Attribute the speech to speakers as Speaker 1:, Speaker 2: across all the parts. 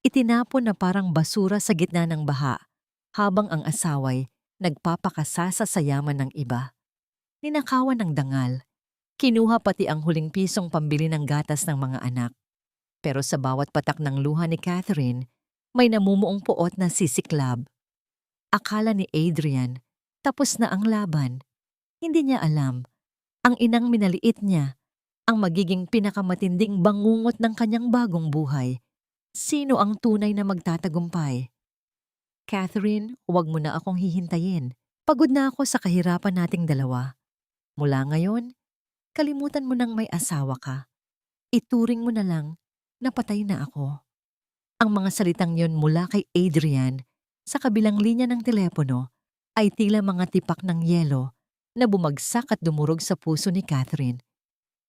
Speaker 1: Itinapon na parang basura sa gitna ng baha, habang ang asaway nagpapakasasa sa yaman ng iba. Ninakawan ng dangal, kinuha pati ang huling pisong pambili ng gatas ng mga anak. Pero sa bawat patak ng luha ni Catherine, may namumuong puot na sisiklab. Akala ni Adrian, tapos na ang laban. Hindi niya alam, ang inang minaliit niya, ang magiging pinakamatinding bangungot ng kanyang bagong buhay. Sino ang tunay na magtatagumpay? Catherine, huwag mo na akong hihintayin. Pagod na ako sa kahirapan nating dalawa. Mula ngayon, kalimutan mo nang may asawa ka. Ituring mo na lang na patay na ako. Ang mga salitang yon mula kay Adrian sa kabilang linya ng telepono ay tila mga tipak ng yelo na bumagsak at dumurog sa puso ni Catherine.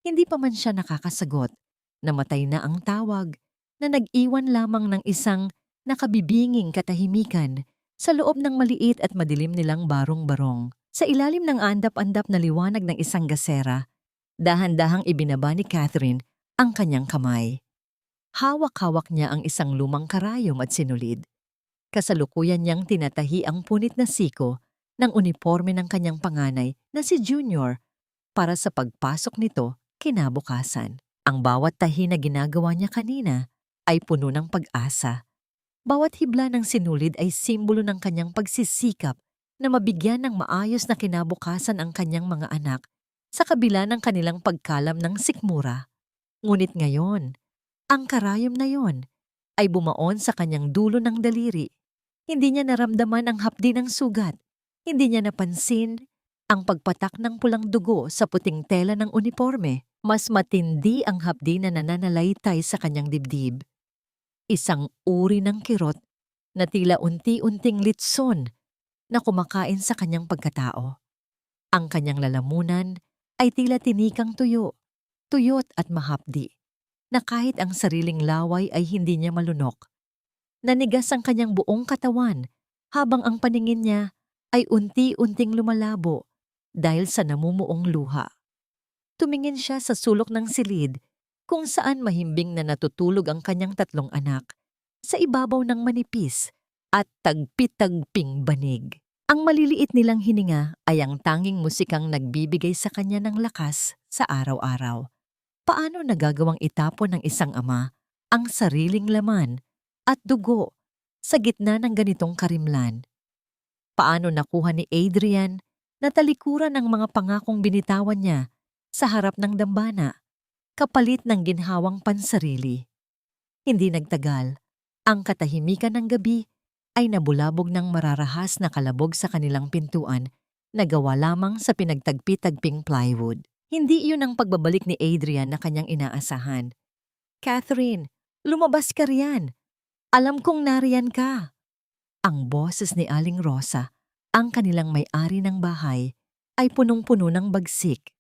Speaker 1: Hindi pa man siya nakakasagot, namatay na ang tawag na nag-iwan lamang ng isang nakabibinging katahimikan sa loob ng maliit at madilim nilang barong-barong. Sa ilalim ng andap-andap na liwanag ng isang gasera, dahan-dahang ibinaba ni Catherine ang kanyang kamay. Hawak-hawak niya ang isang lumang karayom at sinulid. Kasalukuyan niyang tinatahi ang punit na siko ng uniforme ng kanyang panganay na si Junior para sa pagpasok nito kinabukasan. Ang bawat tahi na ginagawa niya kanina ay puno ng pag-asa. Bawat hibla ng sinulid ay simbolo ng kanyang pagsisikap na mabigyan ng maayos na kinabukasan ang kanyang mga anak sa kabila ng kanilang pagkalam ng sikmura. Ngunit ngayon, ang karayom na yon ay bumaon sa kanyang dulo ng daliri. Hindi niya naramdaman ang hapdi ng sugat. Hindi niya napansin ang pagpatak ng pulang dugo sa puting tela ng uniforme. Mas matindi ang hapdi na nananalaytay sa kanyang dibdib. Isang uri ng kirot na tila unti-unting litson na kumakain sa kanyang pagkatao. Ang kanyang lalamunan ay tila tinikang tuyo, tuyot at mahapdi, na kahit ang sariling laway ay hindi niya malunok. Nanigas ang kanyang buong katawan habang ang paningin niya ay unti-unting lumalabo dahil sa namumuong luha. Tumingin siya sa sulok ng silid kung saan mahimbing na natutulog ang kanyang 3 anak sa ibabaw ng manipis at tagpi-tagping banig. Ang maliliit nilang hininga ay ang tanging musikang nagbibigay sa kanya ng lakas sa araw-araw. Paano nagagawang itapon ng isang ama ang sariling laman at dugo sa gitna ng ganitong karimlan? Paano nakuha ni Adrian na talikuran ng mga pangakong binitawan niya sa harap ng dambana, kapalit ng ginhawang pansarili? Hindi nagtagal, ang katahimikan ng gabi ay nabulabog ng mararahas na kalabog sa kanilang pintuan na gawa lamang sa pinagtagpi-tagping plywood. Hindi iyon ang pagbabalik ni Adrian na kanyang inaasahan. "Catherine, lumabas ka riyan. Alam kong nariyan ka." Ang boses ni Aling Rosa, ang kanilang may-ari ng bahay, ay punong-puno ng bagsik.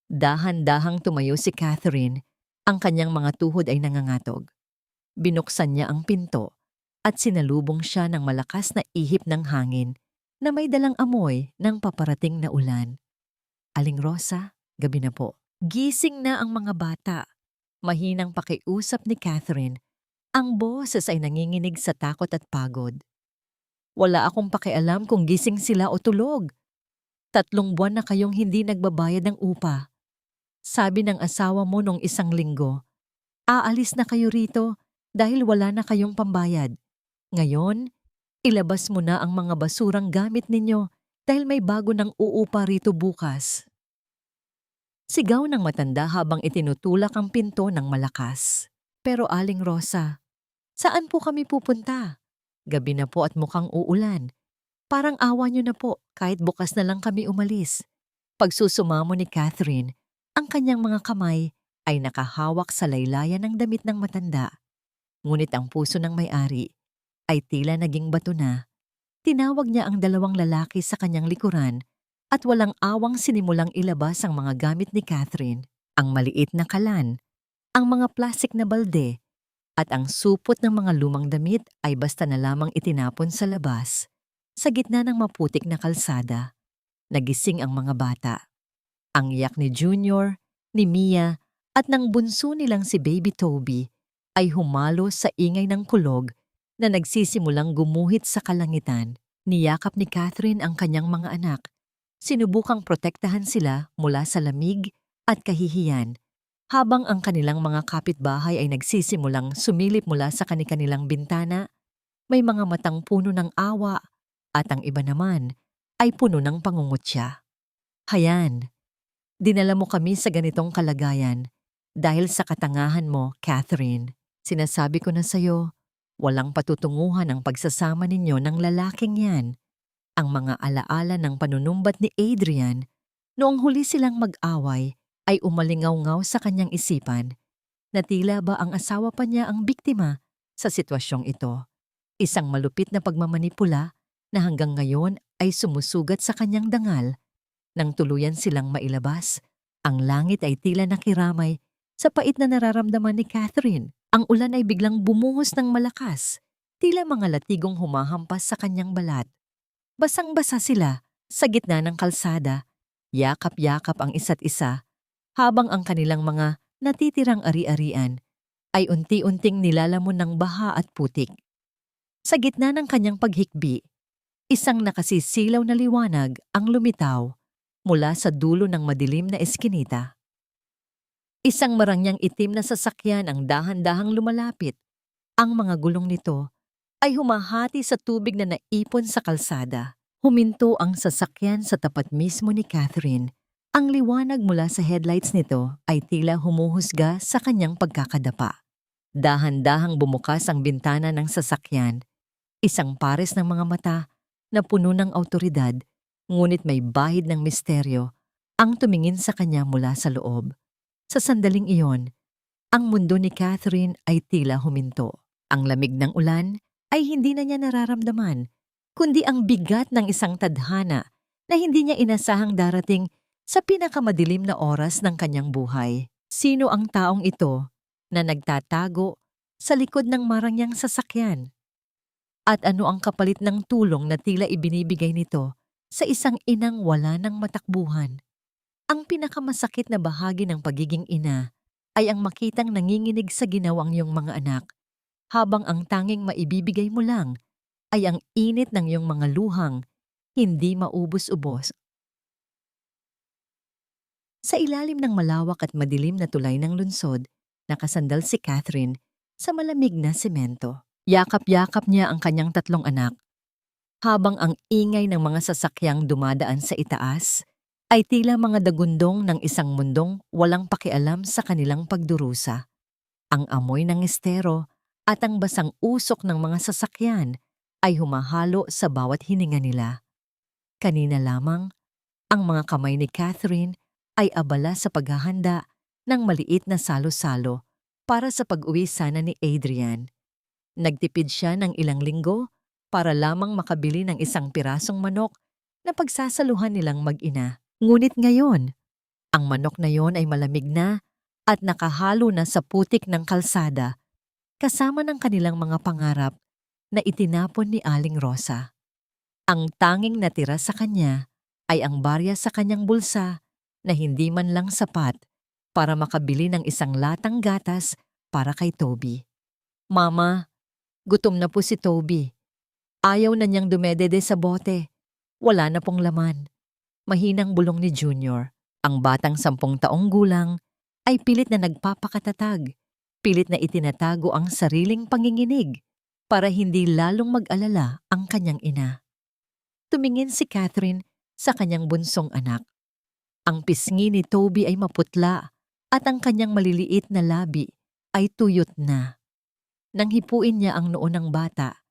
Speaker 1: Dahan-dahang tumayo si Catherine, ang kanyang mga tuhod ay nangangatog. Binuksan niya ang pinto at sinalubong siya ng malakas na ihip ng hangin na may dalang amoy ng paparating na ulan. "Aling Rosa, gabi na po." Gising na ang mga bata. Mahinang pakiusap ni Catherine. Ang boses ay nanginginig sa takot at pagod. "Wala akong pakialam kung gising sila o tulog. 3 buwan na kayong hindi nagbabayad ng upa. Sabi ng asawa mo nung 1 linggo, aalis na kayo rito dahil wala na kayong pambayad. Ngayon, ilabas mo na ang mga basurang gamit ninyo dahil may bago ng uupa rito bukas." Sigaw ng matanda habang itinutulak ang pinto ng malakas. "Pero Aling Rosa, saan po kami pupunta? Gabi na po at mukhang uulan. Parang awa niyo na po kahit bukas na lang kami umalis." Pagsusumamo ni Catherine, ang kanyang mga kamay ay nakahawak sa laylayan ng damit ng matanda. Ngunit ang puso ng may-ari ay tila naging bato na. Tinawag niya ang 2 lalaki sa kanyang likuran at walang awang sinimulang ilabas ang mga gamit ni Catherine, ang maliit na kalan, ang mga plastik na balde, at ang supot ng mga lumang damit ay basta na lamang itinapon sa labas, sa gitna ng maputik na kalsada. Nagising ang mga bata. Ang iyak ni Junior, ni Mia, at ng bunso nilang si Baby Toby ay humalo sa ingay ng kulog na nagsisimulang gumuhit sa kalangitan. Niyakap ni Catherine ang kanyang mga anak. Sinubukang protektahan sila mula sa lamig at kahihiyan, habang ang kanilang mga kapitbahay ay nagsisimulang sumilip mula sa kanilang bintana. May mga matang puno ng awa at ang iba naman ay puno ng pangungutya. Hayan, dinala mo kami sa ganitong kalagayan dahil sa katangahan mo, Catherine. Sinasabi ko na sa'yo, walang patutunguhan ang pagsasama ninyo ng lalaking yan. Ang mga alaala ng panunumbat ni Adrian noong huli silang mag-away ay umalingaw-ngaw sa kanyang isipan na tila ba ang asawa pa niya ang biktima sa sitwasyong ito. Isang malupit na pagmamanipula na hanggang ngayon ay sumusugat sa kanyang dangal. Nang tuluyan silang mailabas, ang langit ay tila nakiramay sa pait na nararamdaman ni Catherine. Ang ulan ay biglang bumuhos ng malakas, tila mga latigong humahampas sa kanyang balat. Basang-basa sila sa gitna ng kalsada, yakap-yakap ang isa't isa, habang ang kanilang mga natitirang ari-arian ay unti-unting nilalamon ng baha at putik. Sa gitna ng kanyang paghikbi, isang nakasisilaw na liwanag ang lumitaw mula sa dulo ng madilim na eskinita. Isang marangyang itim na sasakyan ang dahan-dahang lumalapit. Ang mga gulong nito ay humahati sa tubig na naipon sa kalsada. Huminto ang sasakyan sa tapat mismo ni Catherine. Ang liwanag mula sa headlights nito ay tila humuhusga sa kanyang pagkakadapa. Dahan-dahang bumukas ang bintana ng sasakyan. Isang pares ng mga mata na puno ng awtoridad, ngunit may bahid ng misteryo ang tumingin sa kanya mula sa loob. Sa sandaling iyon, ang mundo ni Catherine ay tila huminto. Ang lamig ng ulan ay hindi na niya nararamdaman, kundi ang bigat ng isang tadhana na hindi niya inasahang darating sa pinakamadilim na oras ng kanyang buhay. Sino ang taong ito na nagtatago sa likod ng marangyang sasakyan? At ano ang kapalit ng tulong na tila ibinibigay nito sa isang inang wala ng matakbuhan? Ang pinakamasakit na bahagi ng pagiging ina ay ang makitang nanginginig sa ginawang iyong mga anak, habang ang tanging maibibigay mo lang ay ang init ng iyong mga luhang hindi maubos-ubos. Sa ilalim ng malawak at madilim na tulay ng lungsod, nakasandal si Catherine sa malamig na semento. Yakap-yakap niya ang kanyang 3 anak, habang ang ingay ng mga sasakyang dumadaan sa itaas ay tila mga dagundong ng isang mundong walang pakialam sa kanilang pagdurusa. Ang amoy ng estero at ang basang usok ng mga sasakyan ay humahalo sa bawat hininga nila. Kanina lamang, ang mga kamay ni Catherine ay abala sa paghahanda ng maliit na salo-salo para sa pag-uwi sana ni Adrian. Nagtipid siya ng ilang linggo para lamang makabili ng isang pirasong manok na pagsasaluhan nilang mag-ina. Ngunit ngayon, ang manok na yon ay malamig na at nakahalo na sa putik ng kalsada, kasama ng kanilang mga pangarap na itinapon ni Aling Rosa. Ang tanging natira sa kanya ay ang barya sa kanyang bulsa na hindi man lang sapat para makabili ng isang latang gatas para kay Toby. Mama, gutom na po si Toby. Ayaw na niyang dumedede sa bote. Wala na pong laman. Mahinang bulong ni Junior. Ang batang 10 taong gulang ay pilit na nagpapakatatag, pilit na itinatago ang sariling panginginig para hindi lalong mag-alala ang kanyang ina. Tumingin si Catherine sa kanyang bunsong anak. Ang pisngi ni Toby ay maputla at ang kanyang maliliit na labi ay tuyot na. Nang hipuin niya ang noo ng bata,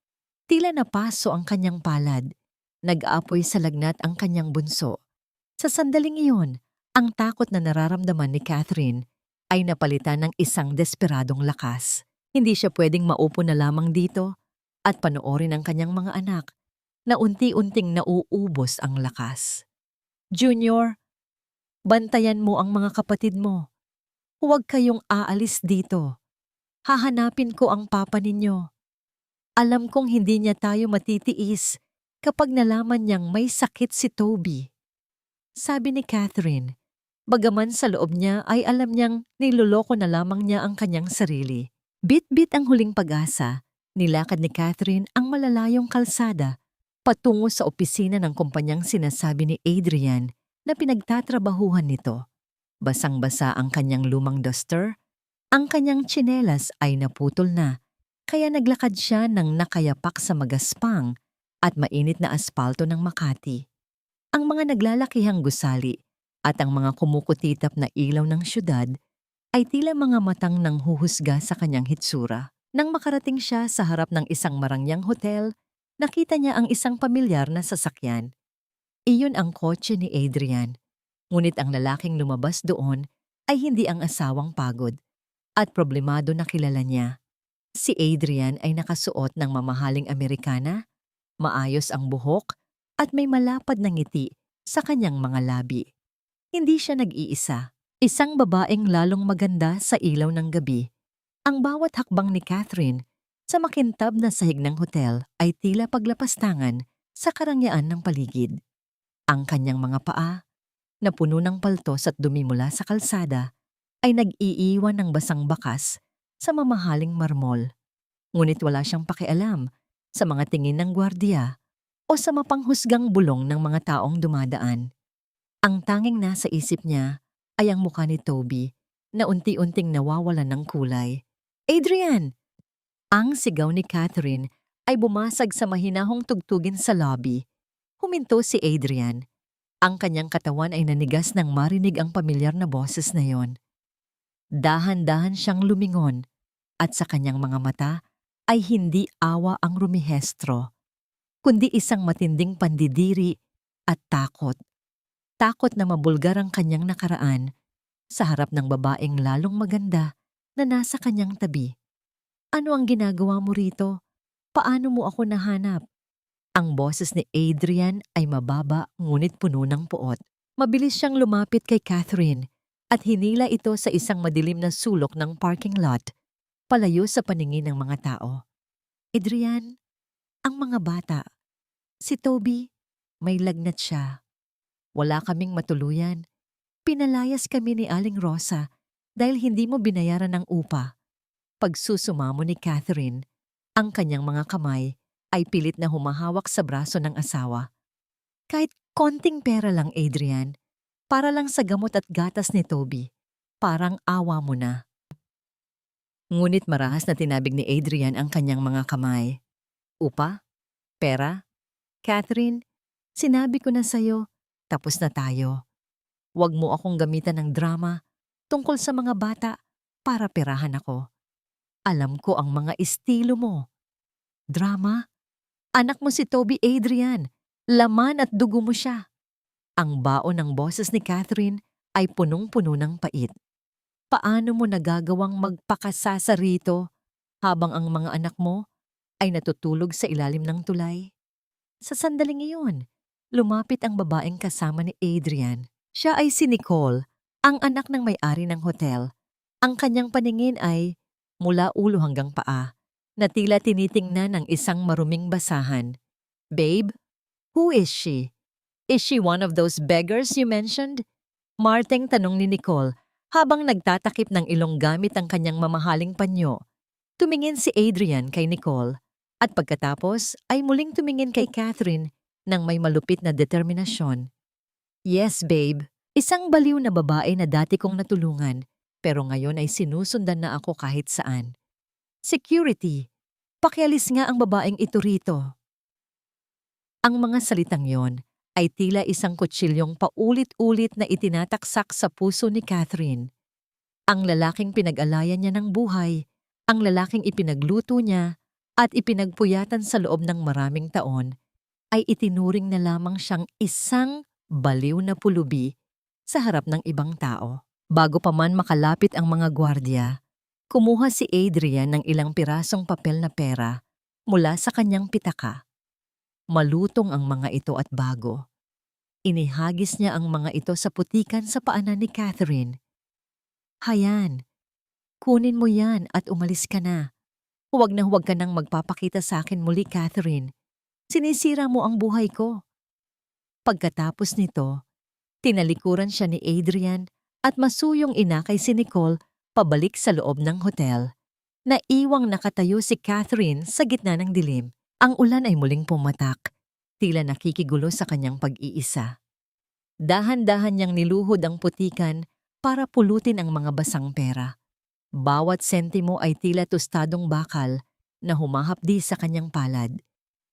Speaker 1: tila napaso ang kanyang palad. Nag-aapoy sa lagnat ang kanyang bunso. Sa sandaling iyon, ang takot na nararamdaman ni Catherine ay napalitan ng isang desperadong lakas. Hindi siya pwedeng maupo na lamang dito at panoorin ang kanyang mga anak na unti-unting nauubos ang lakas. Junior, bantayan mo ang mga kapatid mo. Huwag kayong aalis dito. Hahanapin ko ang papa ninyo. Alam kong hindi niya tayo matitiis kapag nalaman niyang may sakit si Toby. Sabi ni Catherine, bagaman sa loob niya ay alam niyang niloloko na lamang niya ang kanyang sarili. Bit-bit ang huling pag-asa, nilakad ni Catherine ang malalayong kalsada patungo sa opisina ng kumpanyang sinasabi ni Adrian na pinagtatrabahuhan nito. Basang-basa ang kanyang lumang duster, ang kanyang tsinelas ay naputol na, kaya naglakad siya ng nakayapak sa magaspang at mainit na aspalto ng Makati. Ang mga naglalakihang gusali at ang mga kumukutitap na ilaw ng syudad ay tila mga matang nanghuhusga sa kanyang hitsura. Nang makarating siya sa harap ng isang marangyang hotel, nakita niya ang isang pamilyar na sasakyan. Iyon ang kotse ni Adrian. Ngunit ang lalaking lumabas doon ay hindi ang asawang pagod at problemado na kilala niya. Si Adrian ay nakasuot ng mamahaling Amerikana, maayos ang buhok at may malapad na ngiti sa kanyang mga labi. Hindi siya nag-iisa. Isang babaeng lalong maganda sa ilaw ng gabi. Ang bawat hakbang ni Catherine sa makintab na sahig ng hotel ay tila paglapastangan sa karangyaan ng paligid. Ang kanyang mga paa, na puno ng paltos at dumi mula sa kalsada, ay nag-iiwan ng basang bakas sa mamahaling marmol. Ngunit wala siyang pakialam sa mga tingin ng gwardiya o sa mapanghusgang bulong ng mga taong dumadaan. Ang tanging nasa isip niya ay ang mukha ni Toby na unti-unting nawawalan ng kulay. Adrian! Ang sigaw ni Catherine ay bumasag sa mahinahong tugtugin sa lobby. Huminto si Adrian. Ang kanyang katawan ay nanigas nang marinig ang pamilyar na boses na yon. Dahan-dahan siyang lumingon at sa kanyang mga mata ay hindi awa ang rumihestro, kundi isang matinding pandidiri at takot. Takot na mabulgar ang kanyang nakaraan sa harap ng babaeng lalong maganda na nasa kanyang tabi. Ano ang ginagawa mo rito? Paano mo ako nahanap? Ang boses ni Adrian ay mababa ngunit puno ng puot. Mabilis siyang lumapit kay Catherine at hinila ito sa isang madilim na sulok ng parking lot, palayo sa paningin ng mga tao. Adrian, ang mga bata. Si Toby, may lagnat siya. Wala kaming matuluyan. Pinalayas kami ni Aling Rosa dahil hindi mo binayaran ng upa. Pagsusumamo ni Catherine, ang kanyang mga kamay ay pilit na humahawak sa braso ng asawa. Kahit konting pera lang, Adrian, para lang sa gamot at gatas ni Toby. Parang awa mo na. Ngunit marahas na tinabig ni Adrian ang kanyang mga kamay. Upa? Pera? Catherine, sinabi ko na sa'yo, tapos na tayo. Huwag mo akong gamitan ng drama tungkol sa mga bata para perahan ako. Alam ko ang mga estilo mo. Drama? Anak mo si Toby, Adrian. Laman at dugo mo siya. Ang baon ng boses ni Catherine ay punong-puno ng pait. Paano mo nagagawang magpakasasa rito habang ang mga anak mo ay natutulog sa ilalim ng tulay? Sa sandaling iyon, lumapit ang babaeng kasama ni Adrian. Siya ay si Nicole, ang anak ng may-ari ng hotel. Ang kanyang paningin ay mula ulo hanggang paa, na tila tinitingnan ng isang maruming basahan. Babe, who is she? Is she one of those beggars you mentioned? Marteng tanong ni Nicole habang nagtatakip ng ilong gamit ang kanyang mamahaling panyo. Tumingin si Adrian kay Nicole at pagkatapos ay muling tumingin kay Catherine ng may malupit na determinasyon. Yes, babe. Isang baliw na babae na dati kong natulungan pero ngayon ay sinusundan na ako kahit saan. Security, pakialis nga ang babaeng ito rito. Ang mga salitang yon ay tila isang kutsilyong paulit-ulit na itinataksak sa puso ni Catherine. Ang lalaking pinag-alayan niya ng buhay, ang lalaking ipinagluto niya at ipinagpuyatan sa loob ng maraming taon, ay itinuring na lamang siyang isang baliw na pulubi sa harap ng ibang tao. Bago pa man makalapit ang mga gwardiya, kumuha si Adrian ng ilang pirasong papel na pera mula sa kanyang pitaka. Malutong ang mga ito at bago. Inihagis niya ang mga ito sa putikan sa paanan ni Catherine. Hayan, kunin mo yan at umalis ka na. Huwag na huwag ka nang magpapakita sa akin muli, Catherine. Sinisira mo ang buhay ko. Pagkatapos nito, tinalikuran siya ni Adrian at masuyong inakay si Nicole pabalik sa loob ng hotel. Naiwang nakatayo si Catherine sa gitna ng dilim. Ang ulan ay muling pumatak, tila nakikigulo sa kanyang pag-iisa. Dahan-dahan niyang niluhod ang putikan para pulutin ang mga basang pera. Bawat sentimo ay tila tostadong bakal na humahapdi sa kanyang palad.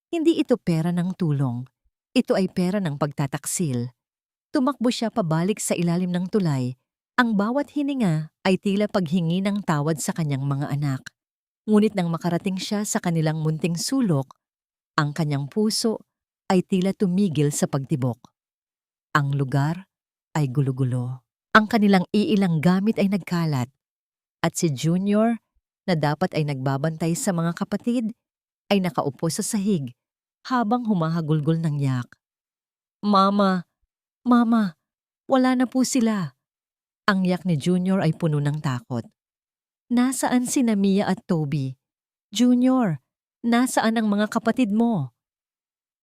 Speaker 1: Hindi ito pera ng tulong. Ito ay pera ng pagtataksil. Tumakbo siya pabalik sa ilalim ng tulay. Ang bawat hininga ay tila paghingi ng tawad sa kanyang mga anak. Ngunit nang makarating siya sa kanilang munting sulok, ang kanyang puso ay tila tumigil sa pagtibok. Ang lugar ay gulo-gulo. Ang kanilang iilang gamit ay nagkalat. At si Junior, na dapat ay nagbabantay sa mga kapatid, ay nakaupo sa sahig habang humahagulgol ng yak. Mama! Mama! Wala na po sila! Ang yak ni Junior ay puno ng takot. Nasaan sina Mia at Toby? Junior, nasaan ang mga kapatid mo?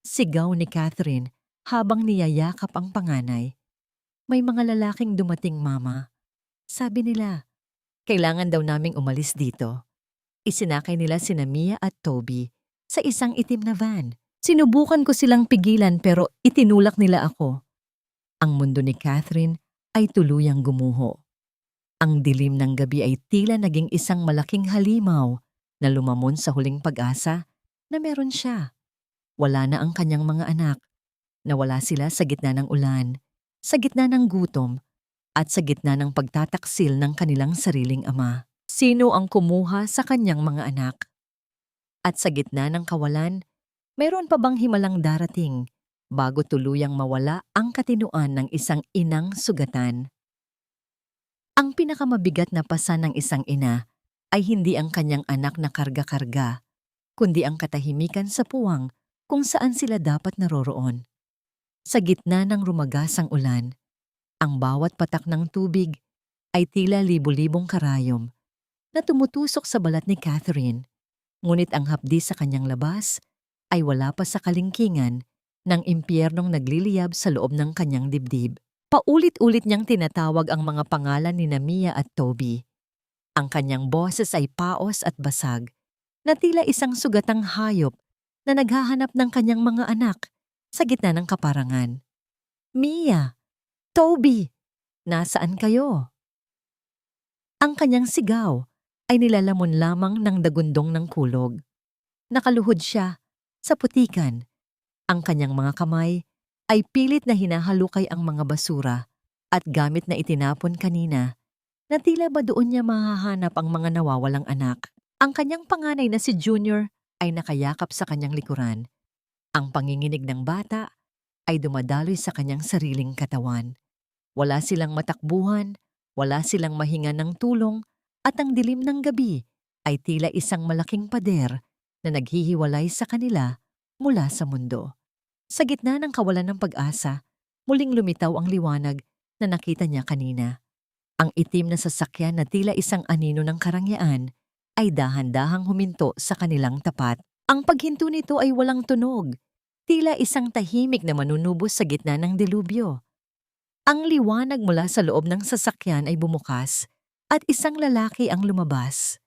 Speaker 1: Sigaw ni Catherine habang niyayakap ang panganay. May mga lalaking dumating, Mama. Sabi nila, kailangan daw naming umalis dito. Isinakay nila sina Mia at Toby sa isang itim na van. Sinubukan ko silang pigilan pero itinulak nila ako. Ang mundo ni Catherine ay tuluyang gumuho. Ang dilim ng gabi ay tila naging isang malaking halimaw na lumamon sa huling pag-asa na meron siya. Wala na ang kanyang mga anak. Nawala sila sa gitna ng ulan, sa gitna ng gutom, at sa gitna ng pagtataksil ng kanilang sariling ama. Sino ang kumuha sa kanyang mga anak? At sa gitna ng kawalan, mayroon pa bang himalang darating bago tuluyang mawala ang katinuan ng isang inang sugatan? Ang pinakamabigat na pasan ng isang ina ay hindi ang kanyang anak na karga-karga, kundi ang katahimikan sa puwang kung saan sila dapat naroroon. Sa gitna ng rumagasang ulan, ang bawat patak ng tubig ay tila libu-libong karayom na tumutusok sa balat ni Catherine, ngunit ang hapdi sa kanyang labas ay wala pa sa kalingkingan ng impyernong nagliliyab sa loob ng kanyang dibdib. Paulit-ulit niyang tinatawag ang mga pangalan ni Mia at Toby. Ang kanyang boses ay paos at basag, na tila isang sugatang hayop na naghahanap ng kanyang mga anak sa gitna ng kaparangan. Mia! Toby! Nasaan kayo? Ang kanyang sigaw ay nilalamon lamang ng dagundong ng kulog. Nakaluhod siya sa putikan. Ang kanyang mga kamay ay pilit na hinahalukay ang mga basura at gamit na itinapon kanina na tila ba doon niya mahahanap ang mga nawawalang anak. Ang kanyang panganay na si Junior ay nakayakap sa kanyang likuran. Ang panginginig ng bata ay dumadaloy sa kanyang sariling katawan. Wala silang matakbuhan, wala silang mahinga ng tulong, at ang dilim ng gabi ay tila isang malaking pader na naghihiwalay sa kanila mula sa mundo. Sa gitna ng kawalan ng pag-asa, muling lumitaw ang liwanag na nakita niya kanina. Ang itim na sasakyan na tila isang anino ng karangyaan ay dahan-dahang huminto sa kanilang tapat. Ang paghinto nito ay walang tunog, tila isang tahimik na manunubos sa gitna ng delubyo. Ang liwanag mula sa loob ng sasakyan ay bumukas at isang lalaki ang lumabas.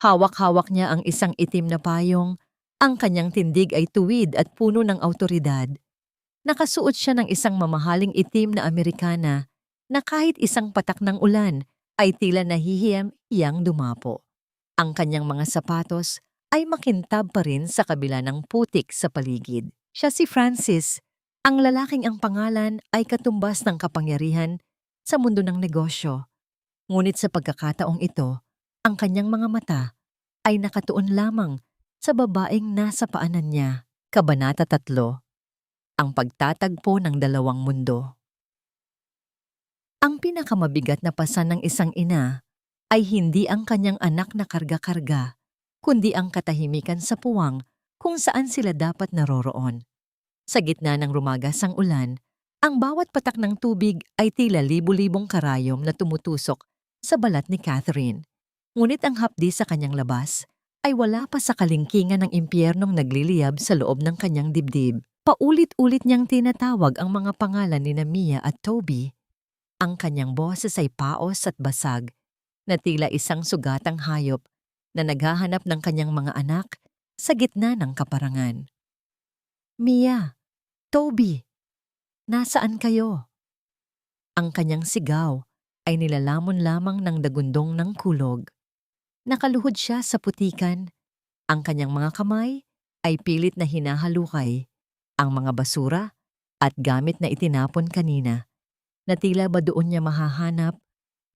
Speaker 1: Hawak-hawak niya ang isang itim na payong. Ang kanyang tindig ay tuwid at puno ng awtoridad. Nakasuot siya ng isang mamahaling itim na Amerikana na kahit isang patak ng ulan ay tila nahihiyang dumapo. Ang kanyang mga sapatos ay makintab pa rin sa kabila ng putik sa paligid. Siya si Francis, ang lalaking ang pangalan ay katumbas ng kapangyarihan sa mundo ng negosyo. Ngunit sa pagkakataong ito, ang kanyang mga mata ay nakatuon lamang sa babaeng nasa paanan niya. Kabanata 3. Ang pagtatagpo ng dalawang mundo. Ang pinakamabigat na pasan ng isang ina ay hindi ang kanyang anak na karga-karga, kundi ang katahimikan sa puwang kung saan sila dapat naroroon. Sa gitna ng rumagasang ulan, ang bawat patak ng tubig ay tila libu-libong karayom na tumutusok sa balat ni Catherine. Ngunit ang hapdi sa kanyang labas ay wala pa sa kalingkingan ng impyernong nagliliyab sa loob ng kanyang dibdib. Paulit-ulit niyang tinatawag ang mga pangalan ni Mia at Toby. Ang kanyang boses ay paos at basag, na tila isang sugatang hayop na naghahanap ng kanyang mga anak sa gitna ng kaparangan. "Mia, Toby, nasaan kayo?" Ang kanyang sigaw ay nilalamon lamang ng dagundong ng kulog. Nakaluhod siya sa putikan. Ang kanyang mga kamay ay pilit na hinahalukay ang mga basura at gamit na itinapon kanina, na tila ba doon niya mahahanap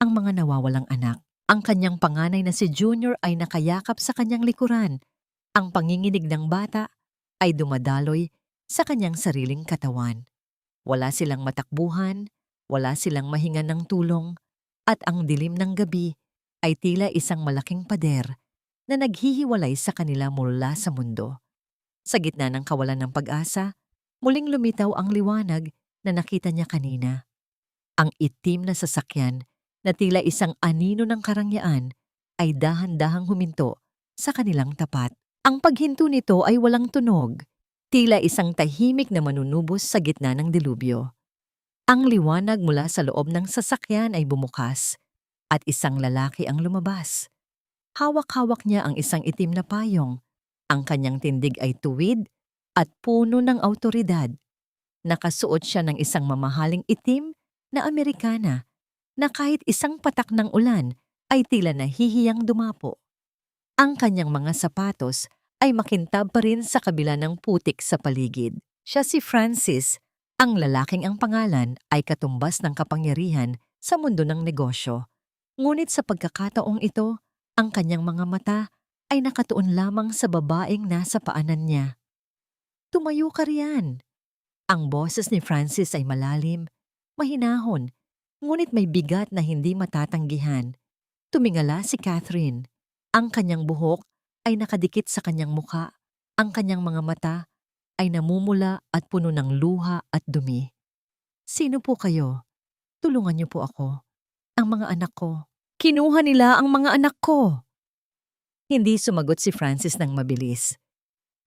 Speaker 1: ang mga nawawalang anak. Ang kanyang panganay na si Junior ay nakayakap sa kanyang likuran. Ang panginginig ng bata ay dumadaloy sa kanyang sariling katawan. Wala silang matakbuhan, wala silang mahinga ng tulong, at ang dilim ng gabi ay tila isang malaking pader na naghihiwalay sa kanila mula sa mundo. Sa gitna ng kawalan ng pag-asa, muling lumitaw ang liwanag na nakita niya kanina. Ang itim na sasakyan na tila isang anino ng karangyaan ay dahan-dahang huminto sa kanilang tapat. Ang paghinto nito ay walang tunog, tila isang tahimik na manunubos sa gitna ng dilubyo. Ang liwanag mula sa loob ng sasakyan ay bumukas at isang lalaki ang lumabas. Hawak-hawak niya ang isang itim na payong. Ang kanyang tindig ay tuwid at puno ng awtoridad. Nakasuot siya ng isang mamahaling itim na Amerikana na kahit isang patak ng ulan ay tila nahihiyang dumapo. Ang kanyang mga sapatos ay makintab pa rin sa kabila ng putik sa paligid. Siya si Francis, ang lalaking ang pangalan ay katumbas ng kapangyarihan sa mundo ng negosyo. Ngunit sa pagkakataong ito, ang kanyang mga mata ay nakatuon lamang sa babaeng nasa paanan niya. "Tumayo ka riyan." Ang boses ni Francis ay malalim, mahinahon, ngunit may bigat na hindi matatanggihan. Tumingala si Catherine. Ang kanyang buhok ay nakadikit sa kanyang muka. Ang kanyang mga mata ay namumula at puno ng luha at dumi. "Sino po kayo? Tulungan niyo po ako. Ang mga anak ko. Kinuha nila ang mga anak ko." Hindi sumagot si Francis ng mabilis.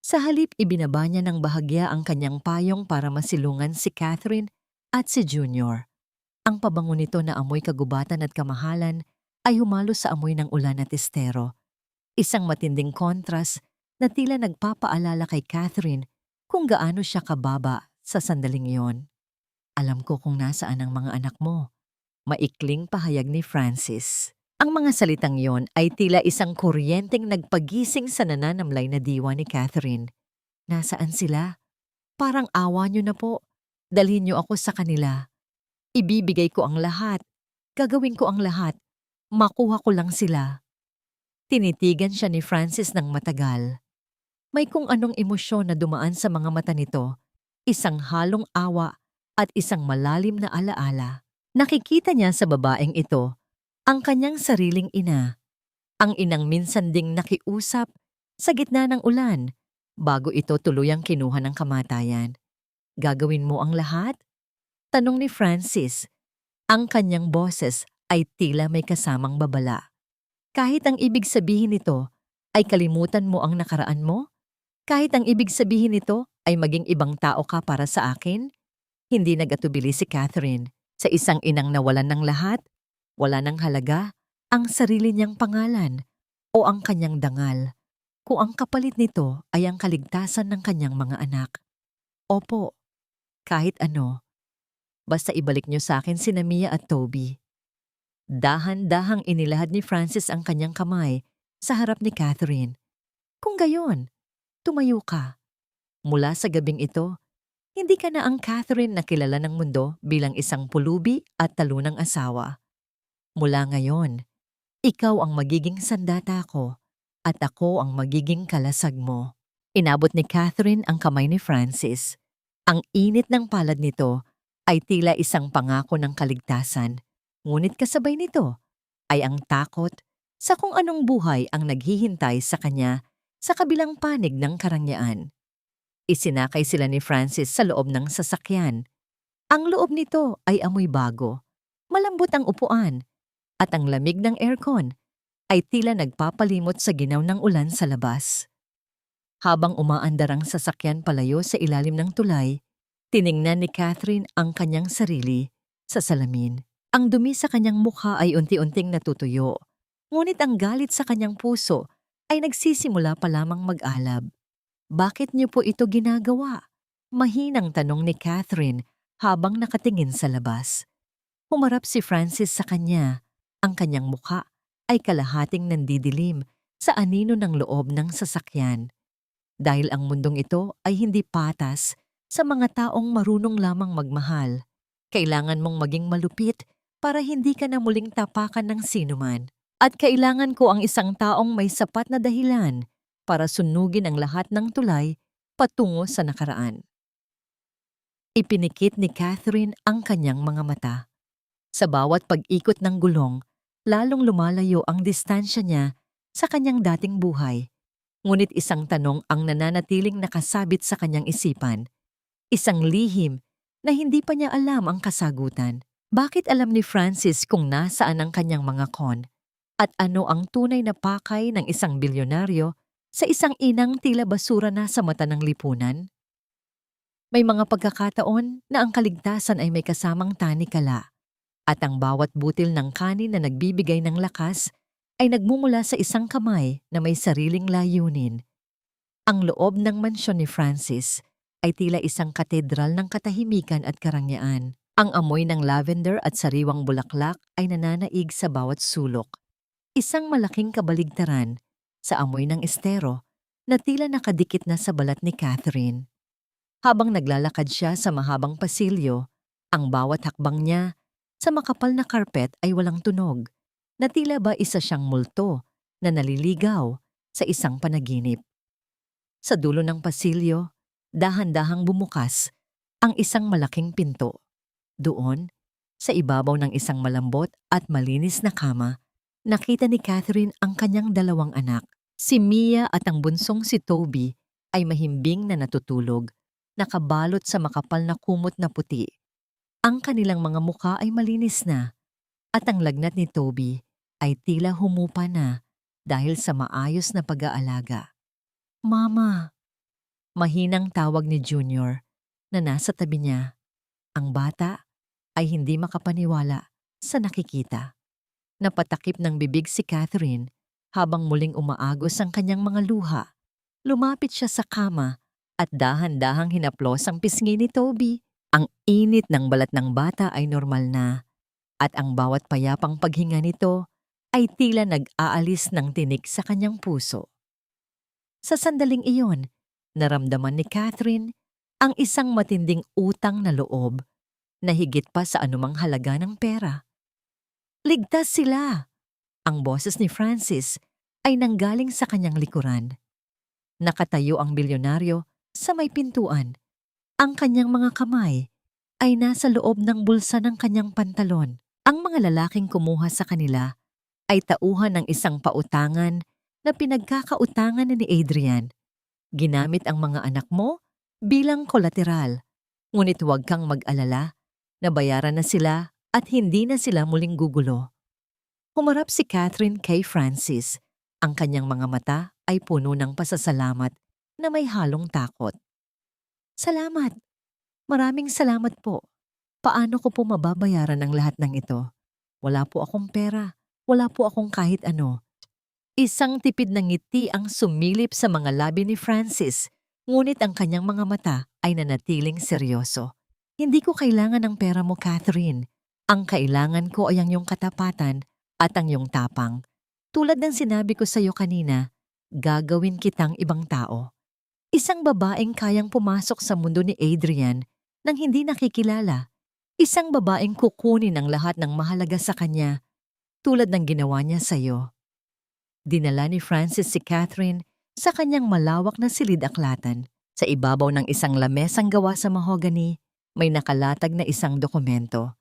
Speaker 1: Sa halip ibinaba niya ng bahagya ang kanyang payong para masilungan si Catherine at si Junior. Ang pabango nito na amoy kagubatan at kamahalan ay humalo sa amoy ng ulan at estero. Isang matinding kontras na tila nagpapaalala kay Catherine kung gaano siya kababa sa sandaling iyon. "Alam ko kung nasaan ang mga anak mo." Maikling pahayag ni Francis. Ang mga salitang yon ay tila isang kuryenteng nagpagising sa nananamlay na diwa ni Catherine. "Nasaan sila? Parang awa niyo na po. Dalhin niyo ako sa kanila. Ibibigay ko ang lahat. Gagawin ko ang lahat. Makuha ko lang sila." Tinitigan siya ni Francis ng matagal. May kung anong emosyon na dumaan sa mga mata nito, isang halong awa at isang malalim na alaala. Nakikita niya sa babaeng ito ang kanyang sariling ina, ang inang minsan ding nakiusap sa gitna ng ulan bago ito tuluyang kinuha ng kamatayan. "Gagawin mo ang lahat?" tanong ni Francis. Ang kanyang boses ay tila may kasamang babala. "Kahit ang ibig sabihin nito ay kalimutan mo ang nakaraan mo? Kahit ang ibig sabihin nito ay maging ibang tao ka para sa akin?" Hindi nag-atubili si Catherine. Sa isang inang nawalan ng lahat, wala ng halaga ang sarili niyang pangalan o ang kanyang dangal, kung ang kapalit nito ay ang kaligtasan ng kanyang mga anak. "Opo, kahit ano. Basta ibalik niyo sa akin sina Mia at Toby." Dahan-dahang inilahad ni Francis ang kanyang kamay sa harap ni Catherine. "Kung gayon, tumayo ka. Mula sa gabing ito, hindi ka na ang Catherine na kilala ng mundo bilang isang pulubi at talunang asawa. Mula ngayon, ikaw ang magiging sandata ko at ako ang magiging kalasag mo." Inabot ni Catherine ang kamay ni Francis. Ang init ng palad nito ay tila isang pangako ng kaligtasan. Ngunit kasabay nito ay ang takot sa kung anong buhay ang naghihintay sa kanya sa kabilang panig ng karangyaan. Isinakay sila ni Francis sa loob ng sasakyan. Ang loob nito ay amoy bago. Malambot ang upuan at ang lamig ng aircon ay tila nagpapalimot sa ginaw ng ulan sa labas. Habang umaandar ang sasakyan palayo sa ilalim ng tulay, tiningnan ni Catherine ang kanyang sarili sa salamin. Ang dumi sa kanyang mukha ay unti-unting natutuyo, ngunit ang galit sa kanyang puso ay nagsisimula pa lamang mag-alab. Bakit niyo po ito ginagawa? Mahinang tanong ni Catherine habang nakatingin sa labas. Humarap si Francis sa kanya. Ang kanyang muka ay kalahating nandidilim sa anino ng loob ng sasakyan. Dahil ang mundong ito ay hindi patas sa mga taong marunong lamang magmahal. Kailangan mong maging malupit para hindi ka na muling tapakan ng sinuman. At kailangan ko ang isang taong may sapat na dahilan para sunugin ang lahat ng tulay patungo sa nakaraan. Ipinikit ni Catherine ang kanyang mga mata. Sa bawat pag-ikot ng gulong, lalong lumalayo ang distansya niya sa kanyang dating buhay. Ngunit isang tanong ang nananatiling nakasabit sa kanyang isipan. Isang lihim na hindi pa niya alam ang kasagutan. Bakit alam ni Francis kung nasaan ang kanyang mga kon? At ano ang tunay na pakay ng isang bilyonaryo sa isang inang tila basura na sa mata ng lipunan? May mga pagkakataon na ang kaligtasan ay may kasamang tanikala at ang bawat butil ng kanin na nagbibigay ng lakas ay nagmumula sa isang kamay na may sariling layunin. Ang loob ng mansyon ni Francis ay tila isang katedral ng katahimikan at karangyaan. Ang amoy ng lavender at sariwang bulaklak ay nananaig sa bawat sulok. Isang malaking kabaligtaran sa amoy ng estero na tila nakadikit na sa balat ni Catherine. Habang naglalakad siya sa mahabang pasilyo, ang bawat hakbang niya sa makapal na karpet ay walang tunog, na tila ba isa siyang multo na naliligaw sa isang panaginip. Sa dulo ng pasilyo, dahan-dahang bumukas ang isang malaking pinto. Doon, sa ibabaw ng isang malambot at malinis na kama, nakita ni Catherine ang kanyang dalawang anak. Si Mia at ang bunsong si Toby ay mahimbing na natutulog, nakabalot sa makapal na kumot na puti. Ang kanilang mga muka ay malinis na, at ang lagnat ni Toby ay tila humupa na dahil sa maayos na pag-aalaga. "Mama!" Mahinang tawag ni Junior na nasa tabi niya. Ang bata ay hindi makapaniwala sa nakikita. Napatakip ng bibig si Catherine habang muling umaagos ang kanyang mga luha. Lumapit siya sa kama at dahan-dahang hinaplos ang pisngi ni Toby. Ang init ng balat ng bata ay normal na at ang bawat payapang paghinga nito ay tila nag-aalis ng tinik sa kanyang puso. Sa sandaling iyon, naramdaman ni Catherine ang isang matinding utang na loob na higit pa sa anumang halaga ng pera. Ligtas sila! Ang boses ni Francis ay nanggaling sa kanyang likuran. Nakatayo ang bilyonaryo sa may pintuan. Ang kanyang mga kamay ay nasa loob ng bulsa ng kanyang pantalon. Ang mga lalaking kumuha sa kanila ay tauhan ng isang pautangan na pinagkakautangan ni Adrian. Ginamit ang mga anak mo bilang kolateral. Ngunit huwag kang mag-alala, nabayaran na sila at hindi na sila muling gugulo. Humarap si Catherine kay Francis. Ang kanyang mga mata ay puno ng pasasalamat na may halong takot. "Salamat! Maraming salamat po. Paano ko po mababayaran ang lahat ng ito? Wala po akong pera. Wala po akong kahit ano." Isang tipid na ngiti ang sumilip sa mga labi ni Francis, ngunit ang kanyang mga mata ay nanatiling seryoso. "Hindi ko kailangan ng pera mo, Catherine. Ang kailangan ko ay ang iyong katapatan at ang iyong tapang. Tulad ng sinabi ko sa iyo kanina, gagawin kitang ibang tao." Isang babaeng kayang pumasok sa mundo ni Adrian nang hindi nakikilala. Isang babaeng kukunin ang lahat ng mahalaga sa kanya, tulad ng ginawa niya sa iyo. Dinala ni Francis si Catherine sa kanyang malawak na silid-aklatan. Sa ibabaw ng isang lamesang gawa sa mahogany, may nakalatag na isang dokumento.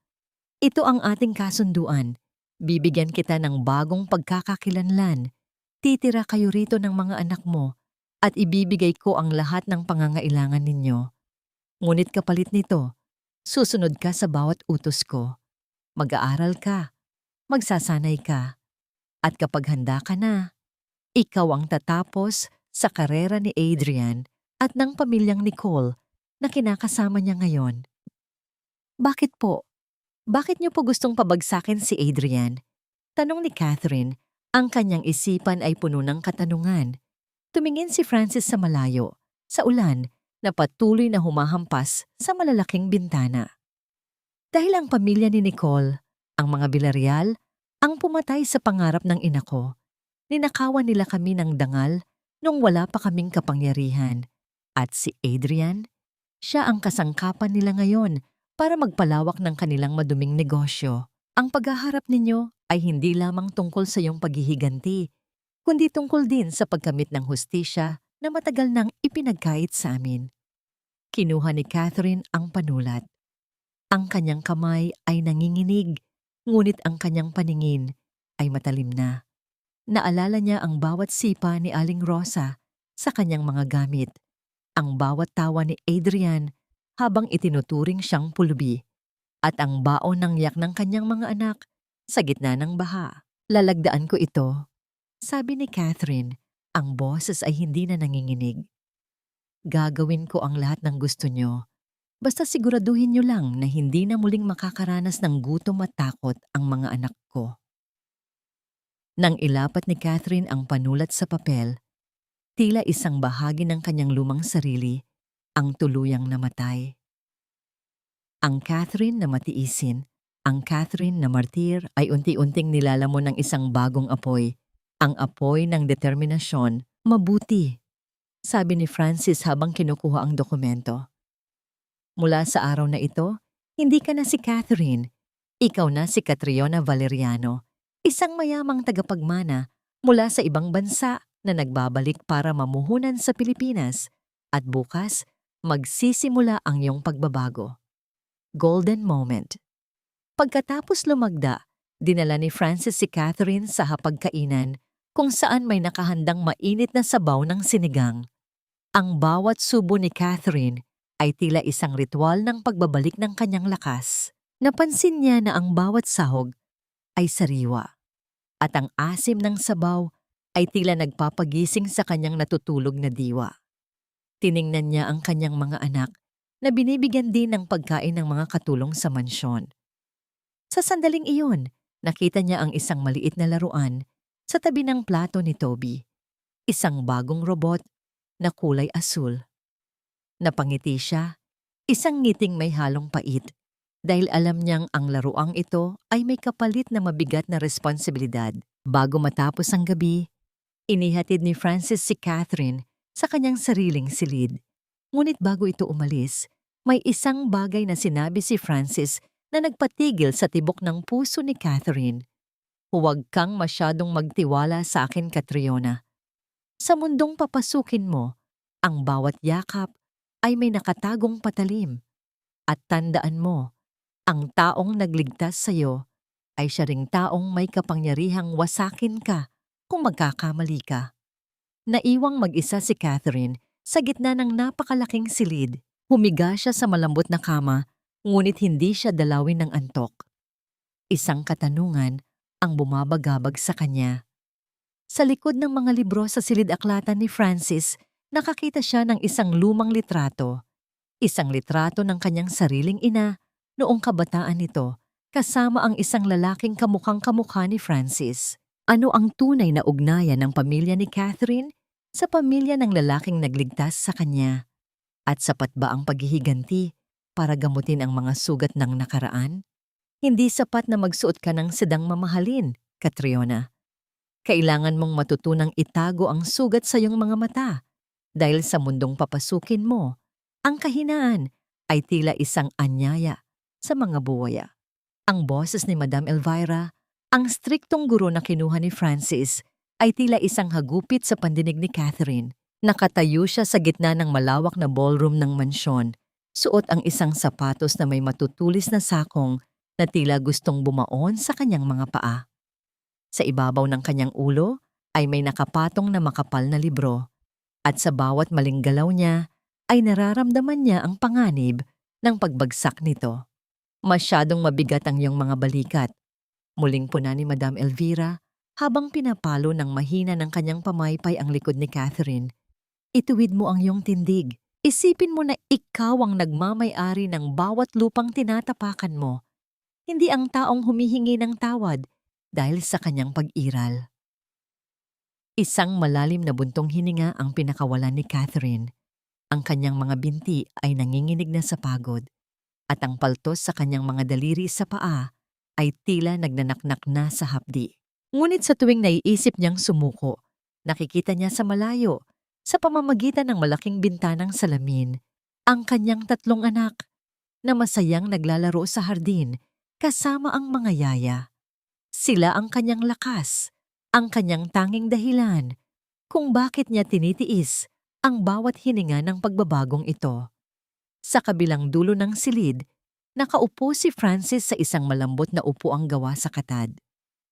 Speaker 1: "Ito ang ating kasunduan. Bibigyan kita ng bagong pagkakakilanlan. Titira kayo rito ng mga anak mo at ibibigay ko ang lahat ng pangangailangan ninyo. Ngunit kapalit nito, susunod ka sa bawat utos ko. Mag-aaral ka, magsasanay ka, at kapag handa ka na, ikaw ang tatapos sa karera ni Adrian at ng pamilyang Nicole na kinakasama niya ngayon." "Bakit po? Bakit niyo po gustong pabagsakin si Adrian?" tanong ni Catherine Ang kanyang isipan ay puno ng katanungan. Tumingin si Francis sa malayo, sa ulan na patuloy na humahampas sa malalaking bintana. Dahil ang pamilya ni Nicole, ang mga Villarreal, ang pumatay sa pangarap ng ina ko, ninakawan nila kami ng dangal nung wala pa kaming kapangyarihan. At si Adrian, siya ang kasangkapan nila ngayon para magpalawak ng kanilang maduming negosyo. Ang paghaharap ninyo ay hindi lamang tungkol sa iyong paghihiganti, kundi tungkol din sa pagkamit ng hustisya na matagal nang ipinagkait sa amin. Kinuha ni Catherine ang panulat. Ang kanyang kamay ay nanginginig, ngunit ang kanyang paningin ay matalim na. Naalala niya ang bawat sipa ni Aling Rosa sa kanyang mga gamit, ang bawat tawa ni Adrian habang itinuturing siyang pulubi, at ang baon ng yak ng kanyang mga anak sa gitna ng baha. Lalagdaan ko ito, sabi ni Catherine, ang boses ay hindi na nanginginig. Gagawin ko ang lahat ng gusto niyo. Basta siguraduhin niyo lang na hindi na muling makakaranas ng gutom at takot ang mga anak ko. Nang ilapat ni Catherine ang panulat sa papel, tila isang bahagi ng kanyang lumang sarili ang tuluyang namatay. Ang Catherine na matiisin, ang Catherine na martir ay unti-unting nilalamon ng isang bagong apoy, ang apoy ng determinasyon, mabuti, sabi ni Francis habang kinukuha ang dokumento. Mula sa araw na ito, hindi ka na si Catherine. Ikaw na si Catriona Valeriano, isang mayamang tagapagmana mula sa ibang bansa na nagbabalik para mamuhunan sa Pilipinas, at bukas, magsisimula ang iyong pagbabago. Golden moment. Pagkatapos lumagda, dinala ni Francis si Catherine sa hapagkainan kung saan may nakahandang mainit na sabaw ng sinigang. Ang bawat subo ni Catherine ay tila isang ritual ng pagbabalik ng kanyang lakas. Napansin niya na ang bawat sahog ay sariwa, at ang asim ng sabaw ay tila nagpapagising sa kanyang natutulog na diwa. Tiningnan niya ang kanyang mga anak na binibigyan din ng pagkain ng mga katulong sa mansyon. Sa sandaling iyon, nakita niya ang isang maliit na laruan sa tabi ng plato ni Toby, isang bagong robot na kulay asul. Napangiti siya, isang ngiting may halong pait, dahil alam niyang ang laruang ito ay may kapalit na mabigat na responsibilidad. Bago matapos ang gabi, inihatid ni Francis si Catherine sa kanyang sariling silid. Ngunit bago ito umalis, may isang bagay na sinabi si Francis na nagpatigil sa tibok ng puso ni Catherine. Huwag kang masyadong magtiwala sa akin, Catriona. Sa mundong papasukin mo, ang bawat yakap ay may nakatagong patalim. At tandaan mo, ang taong nagligtas sa iyo ay siya ring taong may kapangyarihang wasakin ka kung magkakamali ka. Naiwang mag-isa si Catherine sa gitna ng napakalaking silid. Humiga siya sa malambot na kama, ngunit hindi siya dalawin ng antok. Isang katanungan ang bumabagabag sa kanya. Sa likod ng mga libro sa silid-aklatan ni Francis, nakakita siya ng isang lumang litrato. Isang litrato ng kanyang sariling ina noong kabataan nito, kasama ang isang lalaking kamukhang-kamukha ni Francis. Ano ang tunay na ugnayan ng pamilya ni Catherine sa pamilya ng lalaking nagligtas sa kanya? At sapat ba ang paghihiganti para gamutin ang mga sugat ng nakaraan? Hindi sapat na magsuot ka ng sedang mamahalin, Catriona. Kailangan mong matutunang itago ang sugat sa iyong mga mata, dahil sa mundong papasukin mo, ang kahinaan ay tila isang anyaya sa mga buwaya. Ang boses ni Madam Elvira, ang striktong guro na kinuha ni Francis, ay tila isang hagupit sa pandinig ni Catherine. Nakatayo siya sa gitna ng malawak na ballroom ng mansyon, suot ang isang sapatos na may matutulis na sakong na tila gustong bumaon sa kanyang mga paa. Sa ibabaw ng kanyang ulo ay may nakapatong na makapal na libro, at sa bawat maling galaw niya ay nararamdaman niya ang panganib ng pagbagsak nito. Masyadong mabigat ang iyong mga balikat, muling puna ni Madam Elvira habang pinapalo ng mahina ng kanyang pamaypay ang likod ni Catherine. Ituwid mo ang iyong tindig. Isipin mo na ikaw ang nagmamay-ari ng bawat lupang tinatapakan mo, hindi ang taong humihingi ng tawad dahil sa kanyang pag-iral. Isang malalim na buntong hininga ang pinakawalan ni Catherine. Ang kanyang mga binti ay nanginginig na sa pagod at ang paltos sa kanyang mga daliri sa paa ay tila nagnanaknak na sa hapdi. Ngunit sa tuwing naiisip niyang sumuko, nakikita niya sa malayo, sa pamamagitan ng malaking bintanang salamin, ang kanyang 3 anak na masayang naglalaro sa hardin kasama ang mga yaya. Sila ang kanyang lakas, ang kanyang tanging dahilan kung bakit niya tinitiis ang bawat hininga ng pagbabagong ito. Sa kabilang dulo ng silid, nakaupo si Francis sa isang malambot na upuang gawa sa katad.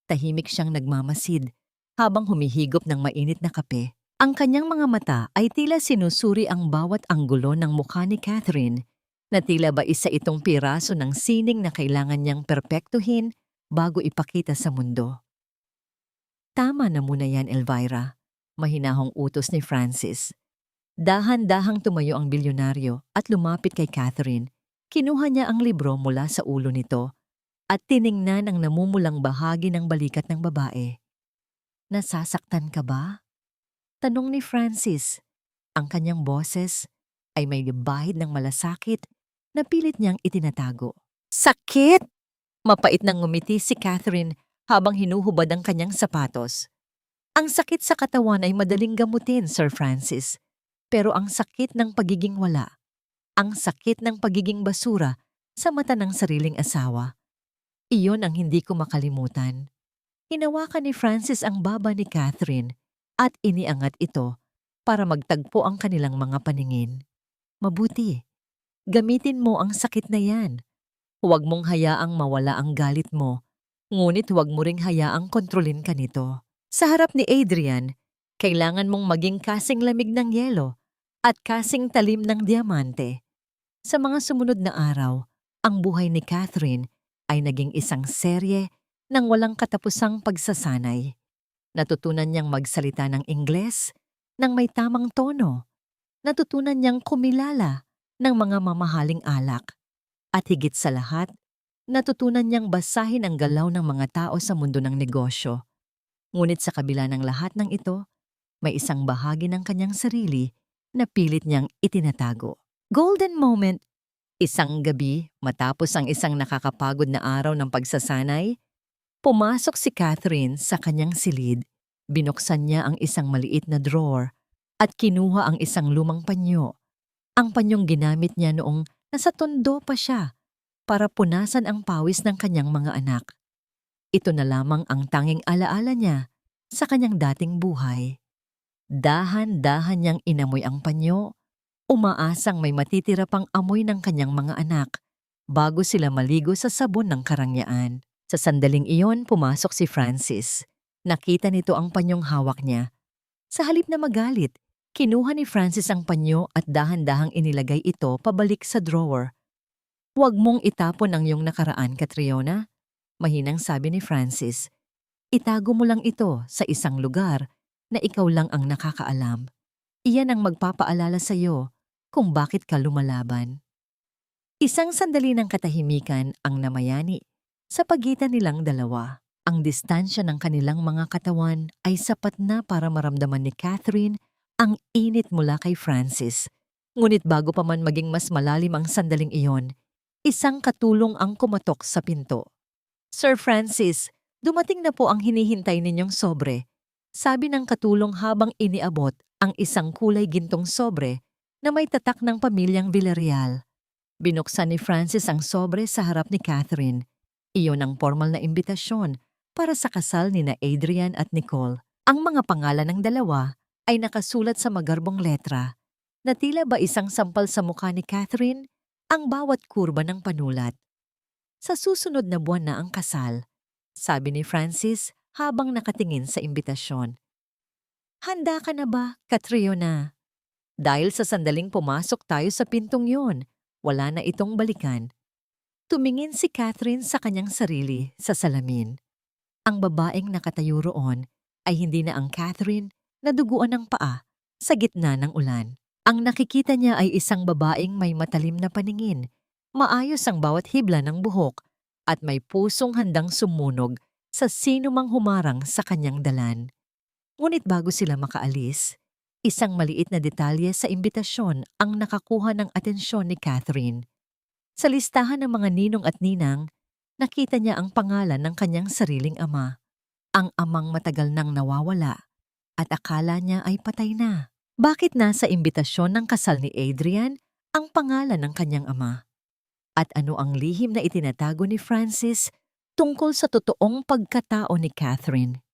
Speaker 1: Tahimik siyang nagmamasid habang humihigop ng mainit na kape. Ang kanyang mga mata ay tila sinusuri ang bawat anggulo ng mukha ni Catherine na tila ba isa itong piraso ng sining na kailangan niyang perpektuhin bago ipakita sa mundo. Tama na muna yan, Elvira, mahinahong utos ni Francis. Dahan-dahang tumayo ang bilyonaryo at lumapit kay Catherine. Kinuha niya ang libro mula sa ulo nito at tiningnan ang namumulang bahagi ng balikat ng babae. Nasasaktan ka ba? Tanong ni Francis. Ang kanyang boses ay may bahid ng malasakit na pilit niyang itinatago. Sakit! Mapait nang ngumiti si Catherine habang hinuhubad ang kanyang sapatos. Ang sakit sa katawan ay madaling gamutin, Sir Francis. Pero ang sakit ng pagiging wala, ang sakit ng pagiging basura sa mata ng sariling asawa, iyon ang hindi ko makalimutan. Hinawakan ni Francis ang baba ni Catherine at iniangat ito para magtagpo ang kanilang mga paningin. Mabuti, gamitin mo ang sakit na yan. Huwag mong hayaang mawala ang galit mo, ngunit huwag mo ring hayaang kontrolin ka nito. Sa harap ni Adrian, kailangan mong maging kasing lamig ng yelo at kasing talim ng diamante. Sa mga sumunod na araw, ang buhay ni Catherine ay naging isang serye ng walang katapusang pagsasanay. Natutunan niyang magsalita ng Ingles ng may tamang tono. Natutunan niyang kumilala ng mga mamahaling alak. At higit sa lahat, natutunan niyang basahin ang galaw ng mga tao sa mundo ng negosyo. Ngunit sa kabila ng lahat ng ito, may isang bahagi ng kanyang sarili na pilit niyang itinatago. Golden moment. Isang gabi, matapos ang isang nakakapagod na araw ng pagsasanay, pumasok si Catherine sa kanyang silid, binuksan niya ang isang maliit na drawer at kinuha ang isang lumang panyo. Ang panyong ginamit niya noong nasa tondo pa siya para punasan ang pawis ng kanyang mga anak. Ito na lamang ang tanging alaala niya sa kanyang dating buhay. Dahan-dahan niyang inamoy ang panyo, umaasang may matitira pang amoy ng kanyang mga anak bago sila maligo sa sabon ng karangyaan. Sa sandaling iyon, pumasok si Francis. Nakita nito ang panyong hawak niya. Sa halip na magalit, kinuha ni Francis ang panyo at dahan-dahang inilagay ito pabalik sa drawer. Huwag mong itapon ang iyong nakaraan, Catriona, mahinang sabi ni Francis. Itago mo lang ito sa isang lugar na ikaw lang ang nakakaalam. Iyan ang magpapaalala sa iyo kung bakit ka lumalaban. Isang sandali ng katahimikan ang namayani sa pagitan nilang dalawa. Ang distansya ng kanilang mga katawan ay sapat na para maramdaman ni Catherine ang init mula kay Francis. Ngunit bago pa man maging mas malalim ang sandaling iyon, isang katulong ang kumatok sa pinto. Sir Francis, dumating na po ang hinihintay ninyong sobre. Sabi ng katulong habang iniabot ang isang kulay gintong sobre na may tatak ng pamilyang Villarreal. Binuksan ni Francis ang sobre sa harap ni Catherine. Iyon ang formal na imbitasyon para sa kasal ni na Adrian at Nicole. Ang mga pangalan ng dalawa ay nakasulat sa magarbong letra na tila ba isang sampal sa mukha ni Catherine ang bawat kurba ng panulat. Sa susunod na buwan na ang kasal, sabi ni Francis habang nakatingin sa imbitasyon. Handa ka na ba, Catriona? Dahil sa sandaling pumasok tayo sa pintong yon, wala na itong balikan. Tumingin si Catherine sa kanyang sarili sa salamin. Ang babaeng nakatayo roon ay hindi na ang Catherine na duguan ng paa sa gitna ng ulan. Ang nakikita niya ay isang babaeng may matalim na paningin, maayos ang bawat hibla ng buhok at may pusong handang sumunog sa sino mang humarang sa kanyang dalan. Ngunit bago sila makaalis, isang maliit na detalye sa imbitasyon ang nakakuha ng atensyon ni Catherine. Sa listahan ng mga ninong at ninang, nakita niya ang pangalan ng kanyang sariling ama, ang amang matagal nang nawawala at akala niya ay patay na. Bakit nasa imbitasyon ng kasal ni Adrian ang pangalan ng kanyang ama? At ano ang lihim na itinatago ni Francis tungkol sa totoong pagkatao ni Catherine?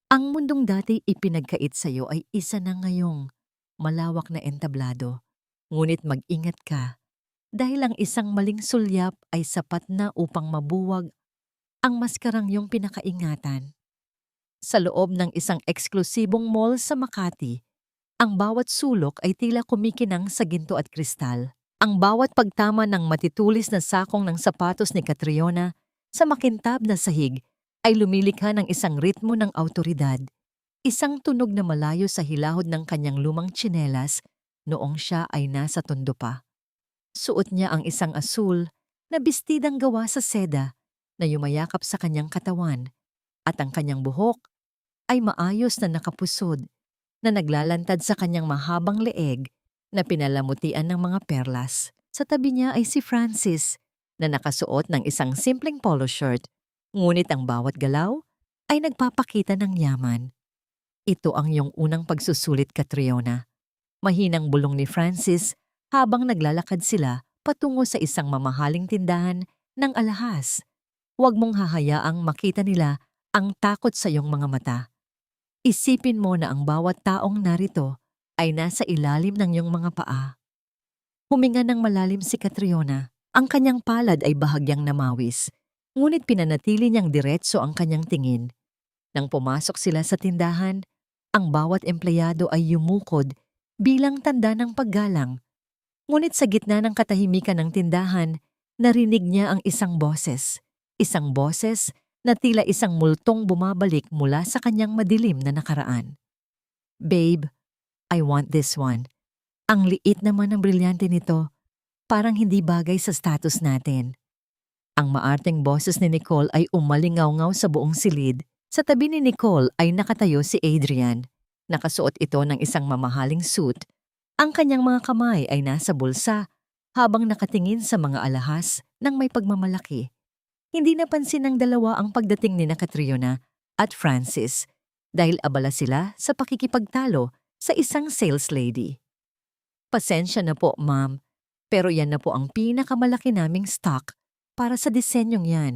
Speaker 1: Ang mundong dati ipinagkait sa iyo ay isa na ngayong malawak na entablado. Ngunit mag-ingat ka dahil ang isang maling sulyap ay sapat na upang mabuwag ang maskarang iyong pinakaingatan. Sa loob ng isang eksklusibong mall sa Makati, ang bawat sulok ay tila kumikinang sa ginto at kristal. Ang bawat pagtama ng matitulis na sakong ng sapatos ni Catriona sa makintab na sahig ay lumilikha ng isang ritmo ng awtoridad, isang tunog na malayo sa hilahod ng kanyang lumang tsinelas noong siya ay nasa tondo pa. Suot niya ang isang asul na bestidang gawa sa seda na yumayakap sa kanyang katawan at ang kanyang buhok ay maayos na nakapusod na naglalantad sa kanyang mahabang leeg na pinalamutian ng mga perlas. Sa tabi niya ay si Francis na nakasuot ng isang simpleng polo shirt, ngunit ang bawat galaw ay nagpapakita ng yaman. Ito ang iyong unang pagsusulit, Catriona. Mahinang bulong ni Francis habang naglalakad sila patungo sa isang mamahaling tindahan ng alahas. Huwag mong hahayaang makita nila ang takot sa iyong mga mata. Isipin mo na ang bawat taong narito ay nasa ilalim ng iyong mga paa. Huminga ng malalim si Catriona. Ang kanyang palad ay bahagyang namawis, ngunit pinanatili niyang diretso ang kanyang tingin. Nang pumasok sila sa tindahan, ang bawat empleyado ay yumukod bilang tanda ng paggalang. Ngunit sa gitna ng katahimikan ng tindahan, narinig niya ang isang boses na tila isang multong bumabalik mula sa kanyang madilim na nakaraan. "Babe, I want this one. Ang liit naman ng brilyante nito, parang hindi bagay sa status natin." Ang maarteng boses ni Nicole ay umalingaw-ngaw sa buong silid. Sa tabi ni Nicole ay nakatayo si Adrian. Nakasuot ito ng isang mamahaling suit. Ang kanyang mga kamay ay nasa bulsa habang nakatingin sa mga alahas ng may pagmamalaki. Hindi napansin ng dalawa ang pagdating ni Catriona at Francis dahil abala sila sa pakikipagtalo sa isang sales lady. "Pasensya na po, ma'am, pero yan na po ang pinakamalaki naming stock para sa disenyong yan."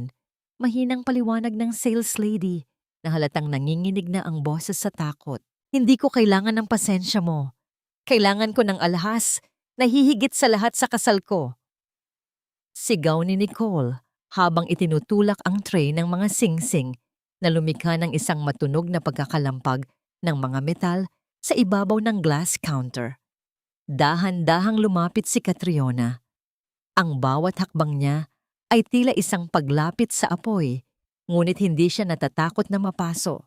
Speaker 1: Mahinang paliwanag ng sales lady na halatang nanginginig na ang boses sa takot. "Hindi ko kailangan ng pasensya mo. Kailangan ko ng alahas na hihigit sa lahat sa kasal ko." Sigaw ni Nicole habang itinutulak ang tray ng mga singsing na lumikha ng isang matunog na pagkakalampag ng mga metal sa ibabaw ng glass counter. Dahan-dahang lumapit si Catriona. Ang bawat hakbang niya ay tila isang paglapit sa apoy, ngunit hindi siya natatakot na mapaso.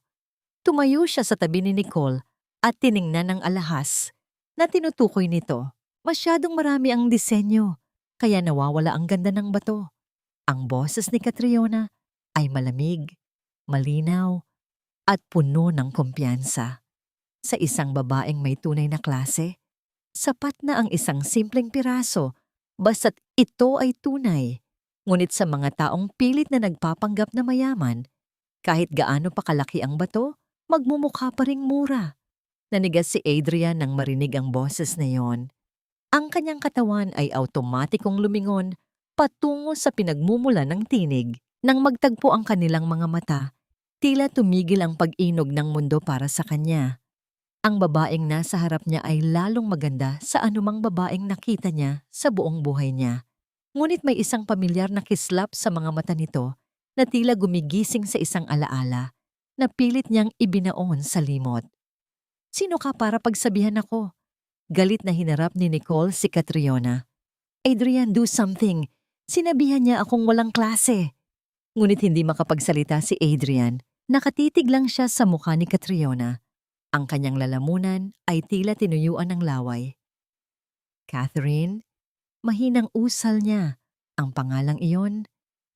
Speaker 1: Tumayo siya sa tabi ni Nicole at tiningnan ang alahas na tinutukoy nito. Masyadong marami ang disenyo, kaya nawawala ang ganda ng bato. Ang boses ni Catriona ay malamig, malinaw, at puno ng kumpiyansa. Sa isang babaeng may tunay na klase, sapat na ang isang simpleng piraso basta't ito ay tunay. Ngunit sa mga taong pilit na nagpapanggap na mayaman, kahit gaano pa kalaki ang bato, magmumukha pa ring mura. Nanigas si Adrian nang marinig ang boses na yon. Ang kanyang katawan ay automatikong lumingon patungo sa pinagmumula ng tinig. Nang magtagpo ang kanilang mga mata, tila tumigil ang pag-inog ng mundo para sa kanya. Ang babaeng nasa harap niya ay lalong maganda sa anumang babaeng nakita niya sa buong buhay niya. Ngunit may isang pamilyar na kislap sa mga mata nito na tila gumigising sa isang alaala na pilit niyang ibinaon sa limot. "Sino ka para pagsabihan ako?" Galit na hinarap ni Nicole si Catriona. "Adrian, do something. Sinabihan niya akong walang klase." Ngunit hindi makapagsalita si Adrian. Nakatitig lang siya sa mukha ni Catriona. Ang kanyang lalamunan ay tila tinuyuan ng laway. "Catherine?" Mahinang usal niya. Ang pangalang iyon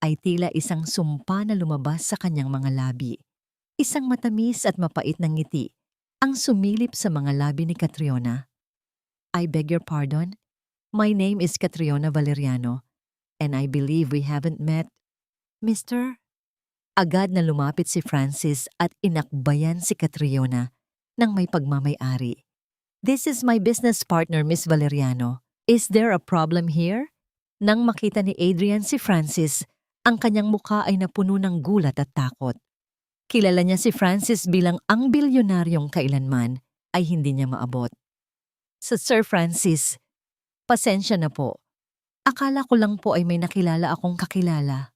Speaker 1: ay tila isang sumpa na lumabas sa kanyang mga labi. Isang matamis at mapait na ngiti ang sumilip sa mga labi ni Catriona. I beg your pardon? My name is Catriona Valeriano, and I believe we haven't met, Mr. Agad na lumapit si Francis at inakbayan si Catriona ng may pagmamay-ari. This is my business partner, Miss Valeriano. Is there a problem here? Nang makita ni Adrian si Francis, ang kanyang mukha ay napuno ng gulat at takot. Kilala niya si Francis bilang ang bilyonaryong kailanman ay hindi niya maabot. Sir Francis, pasensya na po. Akala ko lang po ay may nakilala akong kakilala.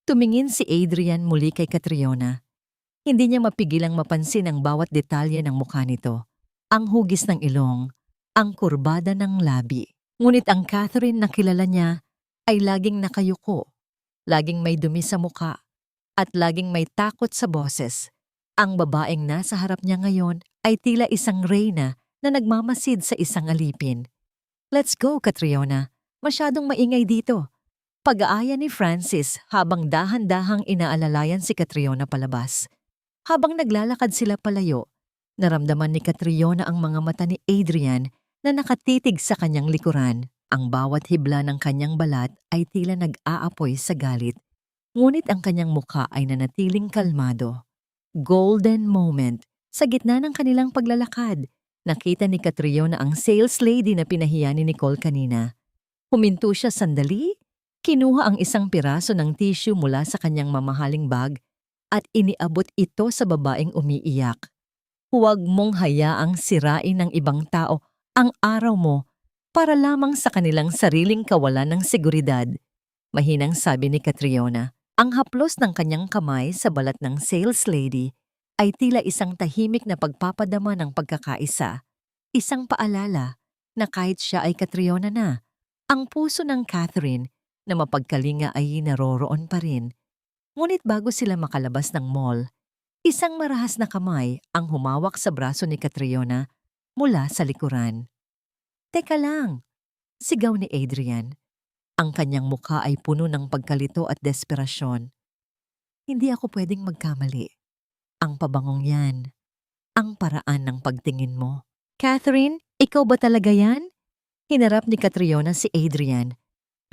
Speaker 1: Tumingin si Adrian muli kay Catriona. Hindi niya mapigilang mapansin ang bawat detalye ng mukha nito. Ang hugis ng ilong, ang kurbada ng labi. Ngunit ang Catherine na kilala niya ay laging nakayuko, laging may dumi sa mukha, at laging may takot sa boses. Ang babaeng nasa harap niya ngayon ay tila isang reyna na nagmamasid sa isang alipin. Let's go, Catriona. Masyadong maingay dito. Pag-aaya ni Francis habang dahan-dahang inaalalayan si Catriona palabas. Habang naglalakad sila palayo, naramdaman ni Catriona ang mga mata ni Adrian na nakatitig sa kanyang likuran. Ang bawat hibla ng kanyang balat ay tila nag-aapoy sa galit. Ngunit ang kanyang mukha ay nanatiling kalmado. Golden moment. Sa gitna ng kanilang paglalakad, nakita ni Catriona ang sales lady na pinahiya ni Nicole kanina. Huminto siya sandali, kinuha ang isang piraso ng tissue mula sa kanyang mamahaling bag at iniabot ito sa babaeng umiiyak. Huwag mong hayaang sirain ng ibang tao ang araw mo para lamang sa kanilang sariling kawalan ng seguridad, mahinang sabi ni Catriona. Ang haplos ng kanyang kamay sa balat ng sales lady ay tila isang tahimik na pagpapadama ng pagkakaisa. Isang paalala na kahit siya ay Catriona na, ang puso ng Catherine na mapagkalinga ay naroroon pa rin. Ngunit bago sila makalabas ng mall, isang marahas na kamay ang humawak sa braso ni Catriona mula sa likuran. Teka lang, sigaw ni Adrian. Ang kanyang mukha ay puno ng pagkalito at desperasyon. Hindi ako pwedeng magkamali. Ang pabangong yan, ang paraan ng pagtingin mo. Catherine, ikaw ba talaga yan? Hinarap ni Catriona si Adrian.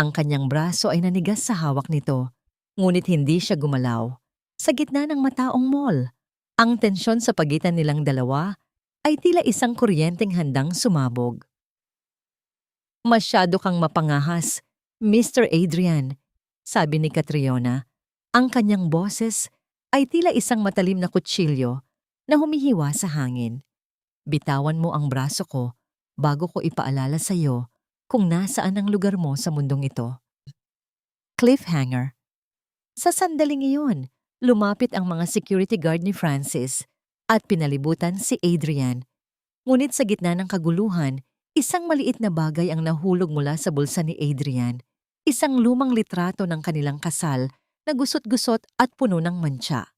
Speaker 1: Ang kanyang braso ay nanigas sa hawak nito, ngunit hindi siya gumalaw. Sa gitna ng mataong mall, ang tensyon sa pagitan nilang dalawa ay tila isang kuryenteng handang sumabog. Masyado kang mapangahas, Mr. Adrian, sabi ni Catriona. Ang kanyang boses ay tila isang matalim na kutsilyo na humihiwa sa hangin. Bitawan mo ang braso ko bago ko ipaalala sa iyo kung nasaan ang lugar mo sa mundong ito. Cliffhanger. Sa sandaling iyon, lumapit ang mga security guard ni Francis at pinalibutan si Adrian. Ngunit sa gitna ng kaguluhan, isang maliit na bagay ang nahulog mula sa bulsa ni Adrian. Isang lumang litrato ng kanilang kasal na gusot-gusot at puno ng mantsa.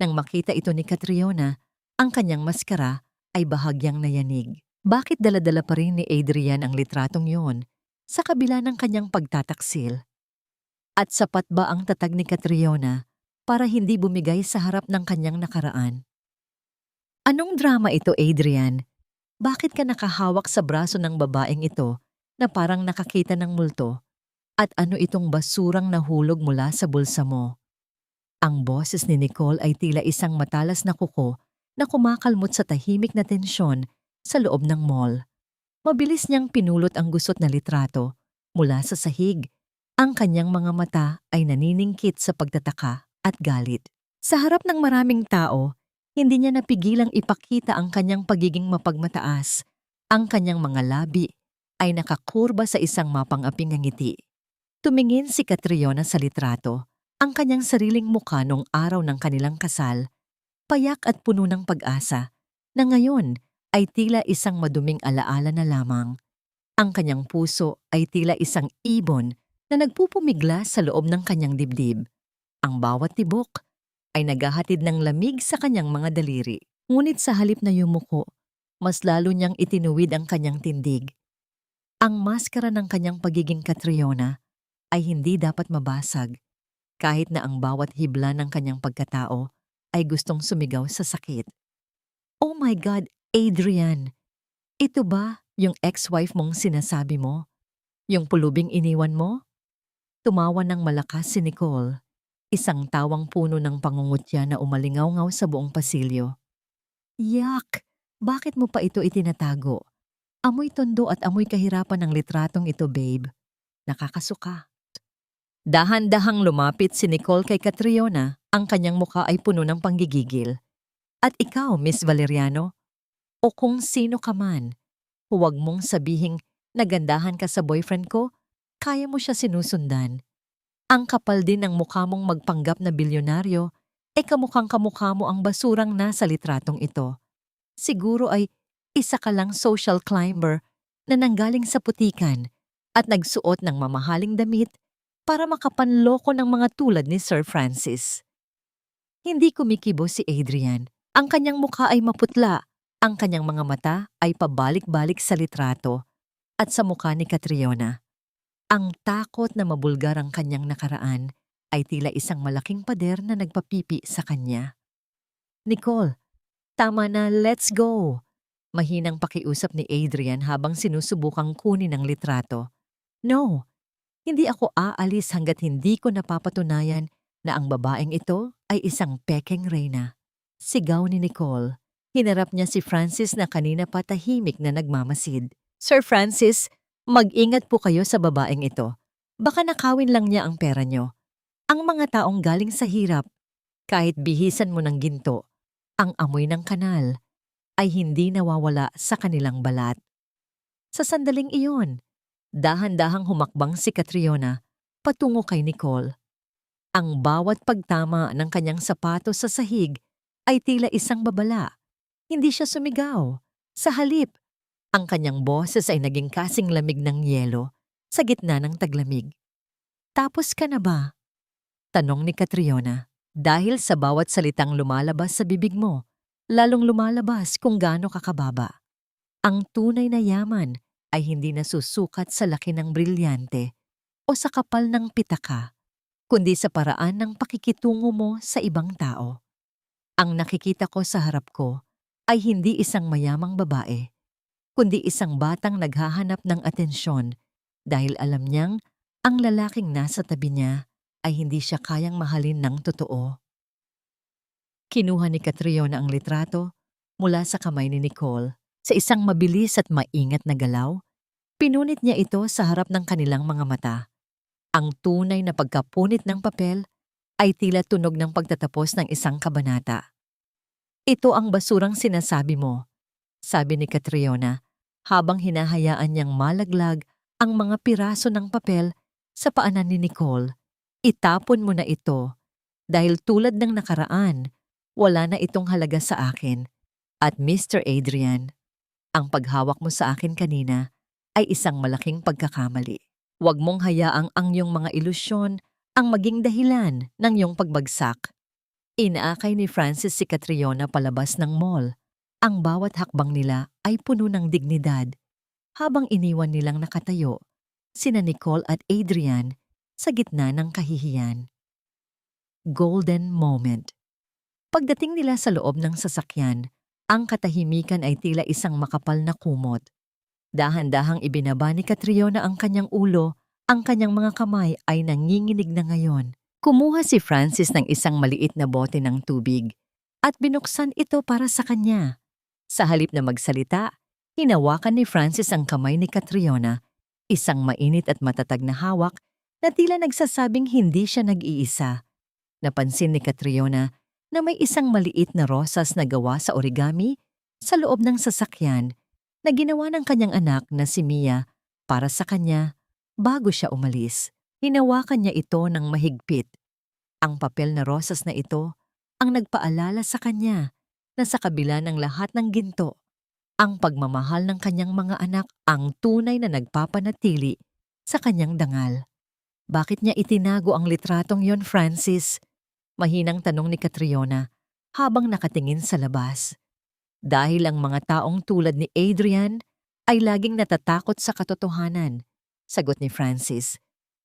Speaker 1: Nang makita ito ni Catriona, ang kanyang maskara ay bahagyang nayanig. Bakit dala-dala pa rin ni Adrian ang litratong yon sa kabila ng kanyang pagtataksil? At sapat ba ang tatag ni Catriona para hindi bumigay sa harap ng kanyang nakaraan? Anong drama ito, Adrian? Bakit ka nakahawak sa braso ng babaeng ito na parang nakakita ng multo? At ano itong basurang nahulog mula sa bulsa mo? Ang boses ni Nicole ay tila isang matalas na kuko na kumakalmot sa tahimik na tensyon sa loob ng mall. Mabilis niyang pinulot ang gusot na litrato mula sa sahig. Ang kanyang mga mata ay naniningkit sa pagtataka at galit. Sa harap ng maraming tao, hindi niya napigilang ipakita ang kanyang pagiging mapagmataas. Ang kanyang mga labi ay nakakurba sa isang mapang-aping ngiti. Tumingin si Catriona sa litrato, ang kanyang sariling mukha noong araw ng kanilang kasal, payak at puno ng pag-asa, na ngayon ay tila isang maduming alaala na lamang. Ang kanyang puso ay tila isang ibon na nagpupumigla sa loob ng kanyang dibdib. Ang bawat tibok ay naghahatid ng lamig sa kanyang mga daliri. Ngunit sa halip na yumuko, mas lalo niyang itinuwid ang kanyang tindig. Ang maskara ng kanyang pagiging Catriona ay hindi dapat mabasag, kahit na ang bawat hibla ng kanyang pagkatao ay gustong sumigaw sa sakit. Oh my God, Adrian! Ito ba yung ex-wife mong sinasabi mo? Yung pulubing iniwan mo? Tumawa ng malakas si Nicole, isang tawang puno ng pangungutya na umalingaw-ngaw sa buong pasilyo. Yak! Bakit mo pa ito itinatago? Amoy tondo at amoy kahirapan ng litratong ito, babe. Nakakasuka. Dahan-dahang lumapit si Nicole kay Catriona, ang kanyang mukha ay puno ng panggigigil. At ikaw, Miss Valeriano, o kung sino ka man, huwag mong sabihing nagandahan ka sa boyfriend ko, kaya mo siya sinusundan. Ang kapal din ng mukha mong magpanggap na bilyonaryo, kamukhang kamukha mo ang basurang nasa litratong ito. Siguro ay isa ka lang social climber na nanggaling sa putikan at nagsuot ng mamahaling damit para makapanloko ng mga tulad ni Sir Francis. Hindi kumikibo si Adrian. Ang kanyang mukha ay maputla, ang kanyang mga mata ay pabalik-balik sa litrato at sa mukha ni Catriona. Ang takot na mabulgar ang kanyang nakaraan ay tila isang malaking pader na nagpapipi sa kanya. Nicole, tama na, let's go! Mahinang pakiusap ni Adrian habang sinusubukang kunin ang litrato. No, hindi ako aalis hanggat hindi ko napapatunayan na ang babaeng ito ay isang pekeng reyna. Sigaw ni Nicole. Hinarap niya si Francis na kanina pa tahimik na nagmamasid. Sir Francis, mag-ingat po kayo sa babaeng ito. Baka nakawin lang niya ang pera niyo. Ang mga taong galing sa hirap, kahit bihisan mo ng ginto, ang amoy ng kanal ay hindi nawawala sa kanilang balat. Sa sandaling iyon, dahan-dahang humakbang si Catriona patungo kay Nicole. Ang bawat pagtama ng kanyang sapatos sa sahig ay tila isang babala. Hindi siya sumigaw. Sa halip, ang kanyang boses ay naging kasing lamig ng yelo sa gitna ng taglamig. Tapos ka na ba? Tanong ni Catriona. Dahil sa bawat salitang lumalabas sa bibig mo, lalong lumalabas kung gaano kakababa. Ang tunay na yaman ay hindi nasusukat sa laki ng brilyante o sa kapal ng pitaka, kundi sa paraan ng pakikitungo mo sa ibang tao. Ang nakikita ko sa harap ko ay hindi isang mayamang babae, kundi isang batang naghahanap ng atensyon dahil alam niyang ang lalaking nasa tabi niya ay hindi siya kayang mahalin ng totoo. Kinuha ni Catriona ang litrato mula sa kamay ni Nicole. Sa isang mabilis at maingat na galaw, pinunit niya ito sa harap ng kanilang mga mata. Ang tunay na pagkapunit ng papel ay tila tunog ng pagtatapos ng isang kabanata. Ito ang basurang sinasabi mo, sabi ni Catriona habang hinahayaan niyang malaglag ang mga piraso ng papel sa paanan ni Nicole. Itapon mo na ito dahil tulad ng nakaraan, wala na itong halaga sa akin. At Mr. Adrian, ang paghawak mo sa akin kanina ay isang malaking pagkakamali. Huwag mong hayaang ang iyong mga ilusyon ang maging dahilan ng iyong pagbagsak. Inaakay ni Francis si Catriona palabas ng mall. Ang bawat hakbang nila ay puno ng dignidad habang iniwan nilang nakatayo sina Nicole at Adrian sa gitna ng kahihiyan. Golden moment. Pagdating nila sa loob ng sasakyan, ang katahimikan ay tila isang makapal na kumot. Dahan-dahang ibinaba ni Catriona ang kanyang ulo, ang kanyang mga kamay ay nanginginig na ngayon. Kumuha si Francis ng isang maliit na bote ng tubig at binuksan ito para sa kanya. Sa halip na magsalita, hinawakan ni Francis ang kamay ni Catriona, isang mainit at matatag na hawak na tila nagsasabing hindi siya nag-iisa. Napansin ni Catriona na may isang maliit na rosas na gawa sa origami sa loob ng sasakyan na ginawa ng kanyang anak na si Mia para sa kanya bago siya umalis. Hinawakan niya ito ng mahigpit. Ang papel na rosas na ito ang nagpaalala sa kanya na sa kabila ng lahat ng ginto, ang pagmamahal ng kanyang mga anak ang tunay na nagpapanatili sa kanyang dangal. Bakit niya itinago ang litratong yon, Francis? Mahinang tanong ni Catriona habang nakatingin sa labas. Dahil ang mga taong tulad ni Adrian ay laging natatakot sa katotohanan, sagot ni Francis.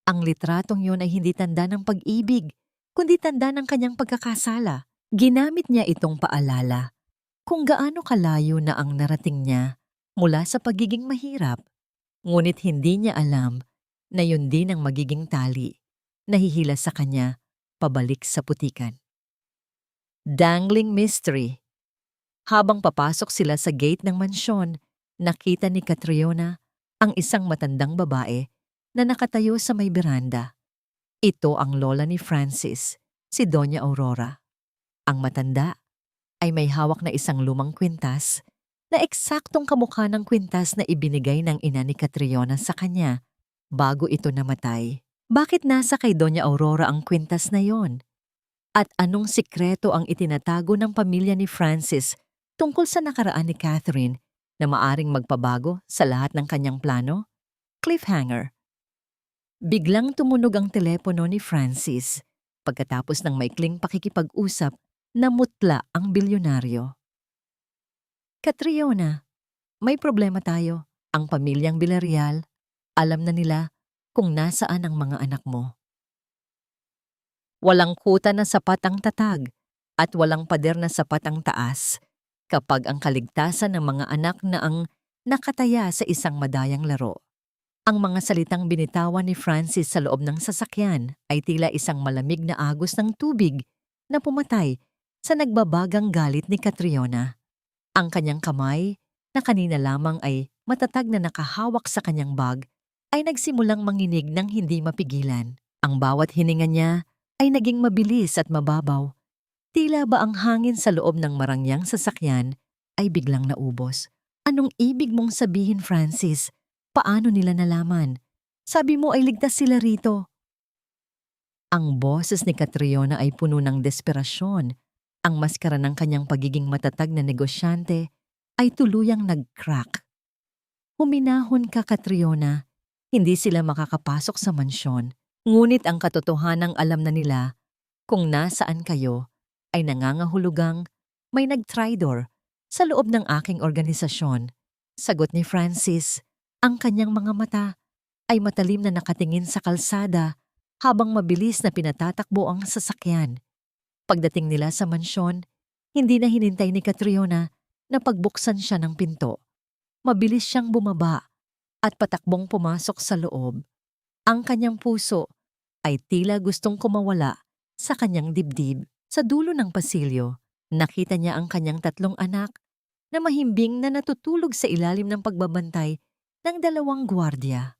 Speaker 1: Ang litratong yon ay hindi tanda ng pag-ibig, kundi tanda ng kanyang pagkakasala. Ginamit niya itong paalala kung gaano kalayo na ang narating niya mula sa pagiging mahirap, ngunit hindi niya alam na yun din ang magiging tali na hihila sa kanya pabalik sa putikan. Dangling mystery. Habang papasok sila sa gate ng mansyon, nakita ni Catriona ang isang matandang babae na nakatayo sa may beranda. Ito ang lola ni Francis, si Doña Aurora. Ang matanda ay may hawak na isang lumang kwintas na eksaktong kamukha ng kwintas na ibinigay ng ina ni Catriona sa kanya bago ito namatay. Bakit nasa kay Doña Aurora ang kwintas na yon? At anong sikreto ang itinatago ng pamilya ni Francis tungkol sa nakaraan ni Catherine na maaring magpabago sa lahat ng kanyang plano? Cliffhanger. Biglang tumunog ang telepono ni Francis pagkatapos ng maikling pakikipag-usap. Namutla ang bilyonaryo. Catriona, may problema tayo. Ang pamilyang Villarreal, alam na nila kung nasaan ang mga anak mo. Walang kuta na sapat ang tatag at walang pader na sapat ang taas kapag ang kaligtasan ng mga anak na ang nakataya sa isang madayang laro. Ang mga salitang binitawan ni Francis sa loob ng sasakyan ay tila isang malamig na agos ng tubig na pumatay sa nagbabagang galit ni Catriona. Ang kanyang kamay, na kanina lamang ay matatag na nakahawak sa kanyang bag, ay nagsimulang manginig ng hindi mapigilan. Ang bawat hininga niya ay naging mabilis at mababaw. Tila ba ang hangin sa loob ng marangyang sasakyan ay biglang naubos. Anong ibig mong sabihin, Francis? Paano nila nalaman? Sabi mo ay ligtas sila rito. Ang boses ni Catriona ay puno ng desperasyon. Ang maskara ng kanyang pagiging matatag na negosyante ay tuluyang nag-crack. Huminahon ka, Catriona. Hindi sila makakapasok sa mansyon. Ngunit ang katotohanang alam na nila kung nasaan kayo ay nangangahulugang may nag-tridor sa loob ng aking organisasyon. Sagot ni Francis, ang kanyang mga mata ay matalim na nakatingin sa kalsada habang mabilis na pinatatakbo ang sasakyan. Pagdating nila sa mansyon, hindi na hinintay ni Catriona na pagbuksan siya ng pinto. Mabilis siyang bumaba at patakbong pumasok sa loob. Ang kanyang puso ay tila gustong kumawala sa kanyang dibdib. Sa dulo ng pasilyo, nakita niya ang kanyang 3 anak na mahimbing na natutulog sa ilalim ng pagbabantay ng 2 gwardiya.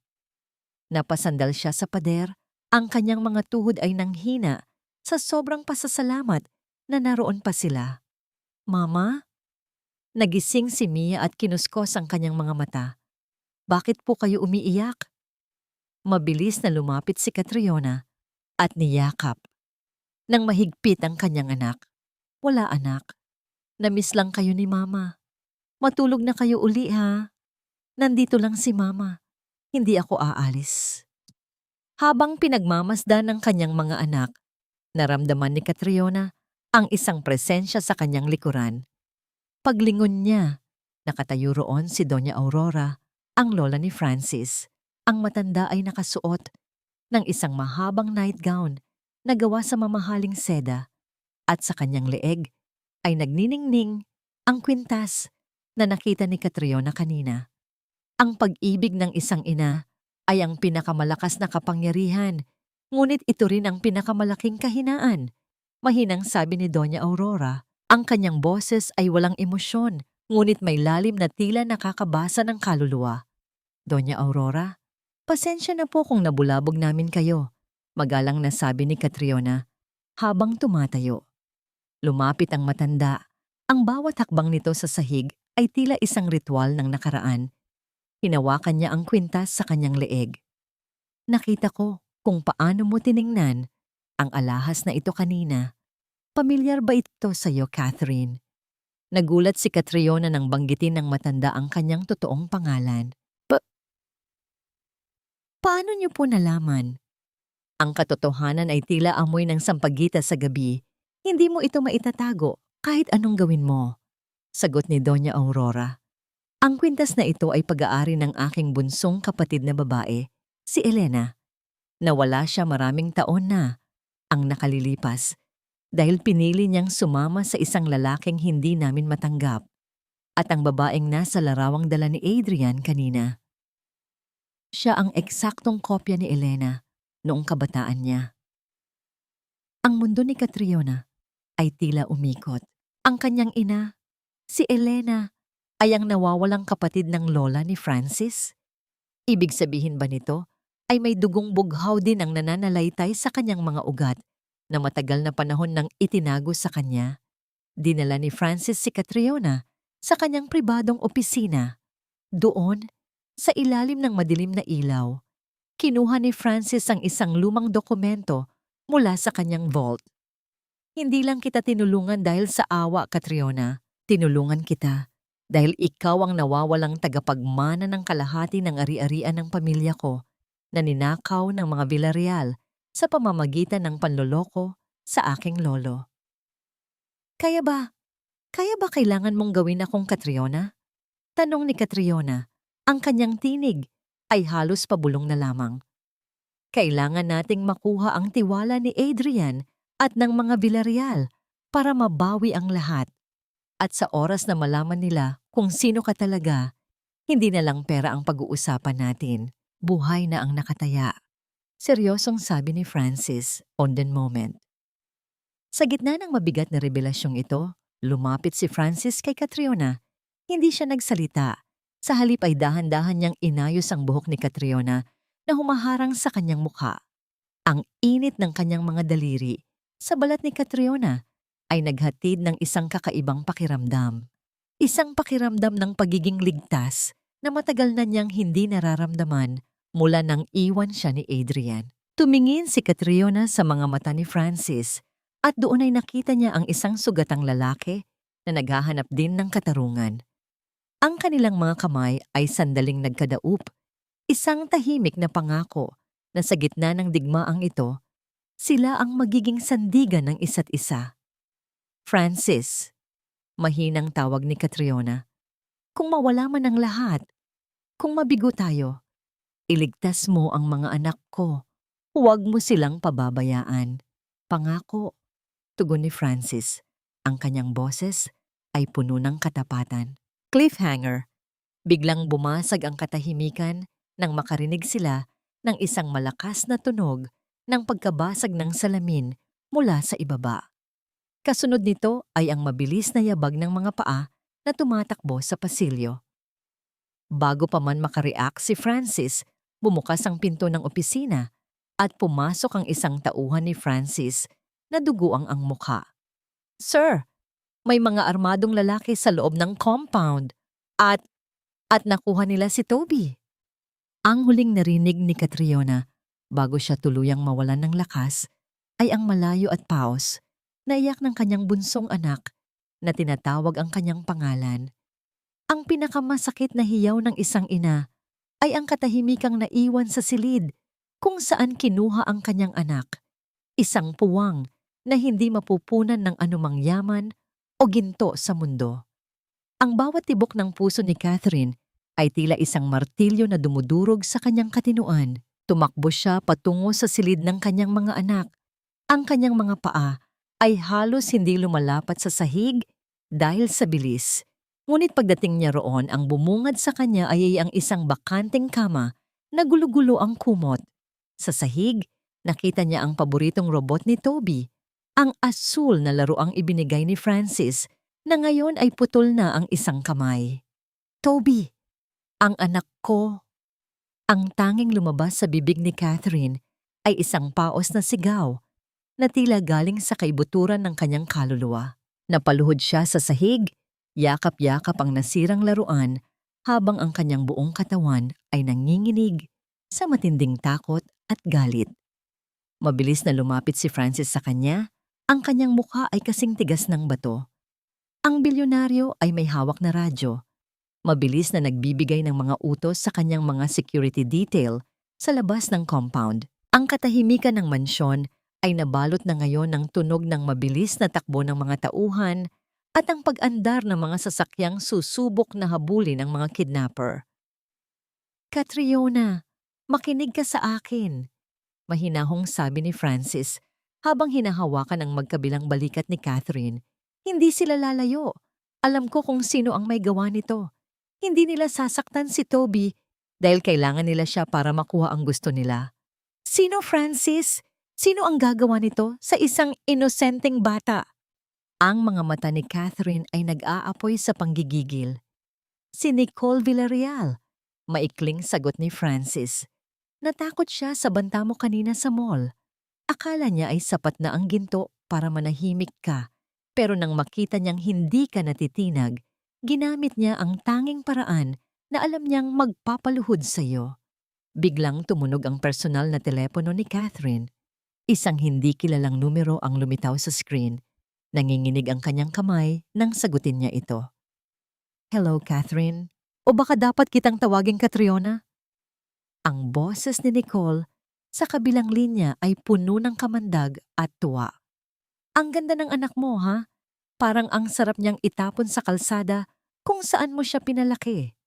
Speaker 1: Napasandal siya sa pader, ang kanyang mga tuhod ay nanghina sa sobrang pasasalamat na naroon pa sila. Mama? Nagising si Mia at kinuskos ang kanyang mga mata. Bakit po kayo umiiyak? Mabilis na lumapit si Catriona at niyakap. Nang mahigpit ang kanyang anak. Wala anak. Namiss lang kayo ni Mama. Matulog na kayo uli ha. Nandito lang si Mama. Hindi ako aalis. Habang pinagmamasdan ng kanyang mga anak, naramdaman ni Catriona ang isang presensya sa kanyang likuran. Paglingon niya, nakatayo roon si Doña Aurora, ang lola ni Francis. Ang matanda ay nakasuot ng isang mahabang nightgown na gawa sa mamahaling seda at sa kanyang leeg ay nagniningning ang kwintas na nakita ni Catriona kanina. Ang pag-ibig ng isang ina ay ang pinakamalakas na kapangyarihan. Ngunit ito rin ang pinakamalaking kahinaan. Mahinang sabi ni Doña Aurora, ang kanyang boses ay walang emosyon, ngunit may lalim na tila nakakabasa ng kaluluwa. Doña Aurora, pasensya na po kung nabulabog namin kayo, magalang na sabi ni Catriona habang tumatayo. Lumapit ang matanda. Ang bawat hakbang nito sa sahig ay tila isang ritual ng nakaraan. Hinawakan niya ang kwintas sa kanyang leeg. Nakita ko kung paano mo tiningnan ang alahas na ito kanina. Pamilyar ba ito sa iyo, Catherine? Nagulat si Catriona nang banggitin ng matanda ang kanyang totoong pangalan. Paano niyo po nalaman? Ang katotohanan ay tila amoy ng sampagita sa gabi. Hindi mo ito maitatago kahit anong gawin mo. Sagot ni Doña Aurora. Ang kwintas na ito ay pag-aari ng aking bunsong kapatid na babae, si Elena. Nawala siya maraming taon na ang nakalilipas. dahil pinili niyang sumama sa isang lalaking hindi namin matanggap at ang babaeng nasa larawang dala ni Adrian kanina. Siya ang eksaktong kopya ni Elena noong kabataan niya. Ang mundo ni Catriona ay tila umikot. Ang kanyang ina, si Elena, ay ang nawawalang kapatid ng lola ni Francis. Ibig sabihin ba nito ay may dugong bughaw din ang nananalaytay sa kanyang mga ugat na matagal na panahon nang itinago sa kanya? Dinala ni Francis si Catriona sa kanyang pribadong opisina. Doon, sa ilalim ng madilim na ilaw, kinuha ni Francis ang isang lumang dokumento mula sa kanyang vault. Hindi lang kita tinulungan dahil sa awa, Catriona. Tinulungan kita dahil ikaw ang nawawalang tagapagmana ng kalahati ng ari-arian ng pamilya ko na ninakaw ng mga Villarreal sa pamamagitan ng panloloko sa aking lolo. Kaya ba kailangan mong gawin akong Catriona? Tanong ni Catriona. Ang kanyang tinig ay halos pabulong na lamang. Kailangan nating makuha ang tiwala ni Adrian at ng mga Villarreal para mabawi ang lahat. At sa oras na malaman nila kung sino ka talaga, hindi na lang pera ang pag-uusapan natin. Buhay na ang nakataya. Seryosong sabi ni Francis on the moment. Sa gitna ng mabigat na revelasyong ito, lumapit si Francis kay Catriona. Hindi siya nagsalita. Sa halip ay dahan-dahan niyang inayos ang buhok ni Catriona na humaharang sa kanyang mukha. Ang init ng kanyang mga daliri sa balat ni Catriona ay naghatid ng isang kakaibang pakiramdam. Isang pakiramdam ng pagiging ligtas na matagal na niyang hindi nararamdaman mula nang iwan siya ni Adrian. Tumingin si Catriona sa mga mata ni Francis at doon ay nakita niya ang isang sugatang lalaki na naghahanap din ng katarungan. Ang kanilang mga kamay ay sandaling nagkadaup, isang tahimik na pangako na sa gitna ng digmaang ito, sila ang magiging sandigan ng isa't isa. Francis, mahinang tawag ni Catriona. Kung mawala man ang lahat, kung mabigo tayo, iligtas mo ang mga anak ko. Huwag mo silang pababayaan. Pangako, tugon ni Francis. Ang kanyang boses ay puno ng katapatan. Cliffhanger. Biglang bumasag ang katahimikan nang makarinig sila ng isang malakas na tunog ng pagkabasag ng salamin mula sa ibaba. Kasunod nito ay ang mabilis na yabag ng mga paa na tumatakbo sa pasilyo. Bago pa man makareact si Francis, bumukas ang pinto ng opisina at pumasok ang isang tauhan ni Francis na duguang ang mukha. Sir, may mga armadong lalaki sa loob ng compound at nakuha nila si Toby. Ang huling narinig ni Catriona bago siya tuluyang mawalan ng lakas ay ang malayo at pause na iyak ng kanyang bunsong anak na tinatawag ang kanyang pangalan. Ang pinakamasakit na hiyaw ng isang ina ay ang katahimikang naiwan sa silid kung saan kinuha ang kanyang anak, isang puwang na hindi mapupunan ng anumang yaman o ginto sa mundo. Ang bawat tibok ng puso ni Catherine ay tila isang martilyo na dumudurog sa kanyang katinuan. Tumakbo siya patungo sa silid ng kanyang mga anak. Ang kanyang mga paa ay halos hindi lumalapat sa sahig dahil sa bilis. Ngunit pagdating niya roon, ang bumungad sa kanya ay ang isang bakanteng kama na gulo-gulo ang kumot. Sa sahig, nakita niya ang paboritong robot ni Toby, ang asul na laruang ibinigay ni Francis na ngayon ay putol na ang isang kamay. Toby, ang anak ko. Ang tanging lumabas sa bibig ni Catherine ay isang paos na sigaw na tila galing sa kaibuturan ng kanyang kaluluwa. Napaluhod siya sa sahig, yakap-yakap ang nasirang laruan habang ang kanyang buong katawan ay nanginginig sa matinding takot at galit. Mabilis na lumapit si Francis sa kanya, ang kanyang mukha ay kasing tigas ng bato. Ang bilyonaryo ay may hawak na radyo. Mabilis na nagbibigay ng mga utos sa kanyang mga security detail sa labas ng compound. Ang katahimikan ng mansyon ay nabalot na ngayon ng tunog ng mabilis na takbo ng mga tauhan at ang pag-andar ng mga sasakyang susubok na habulin ng mga kidnapper. Catriona, makinig ka sa akin, mahinahong sabi ni Francis Habang hinahawakan ang magkabilang balikat ni Catherine, hindi sila lalayo. Alam ko kung sino ang may gawa nito. Hindi nila sasaktan si Toby dahil kailangan nila siya para makuha ang gusto nila. Sino, Francis? Sino ang gagawa nito sa isang inosenteng bata? Ang mga mata ni Catherine ay nag-aapoy sa panggigigil. Si Nicole Villarreal. Maikling sagot ni Francis. Natakot siya sa banta mo kanina sa mall. Akala niya ay sapat na ang ginto para manahimik ka. Pero nang makita niyang hindi ka natitinag, ginamit niya ang tanging paraan na alam niyang magpapaluhod sa iyo. Biglang tumunog ang personal na telepono ni Catherine. Isang hindi kilalang numero ang lumitaw sa screen. Nanginginig ang kanyang kamay nang sagutin niya ito. Hello, Catherine. O baka dapat kitang tawaging Catriona? Ang boses ni Nicole sa kabilang linya ay puno ng kamandag at tuwa. Ang ganda ng anak mo, ha? Parang ang sarap niyang itapon sa kalsada kung saan mo siya pinalaki.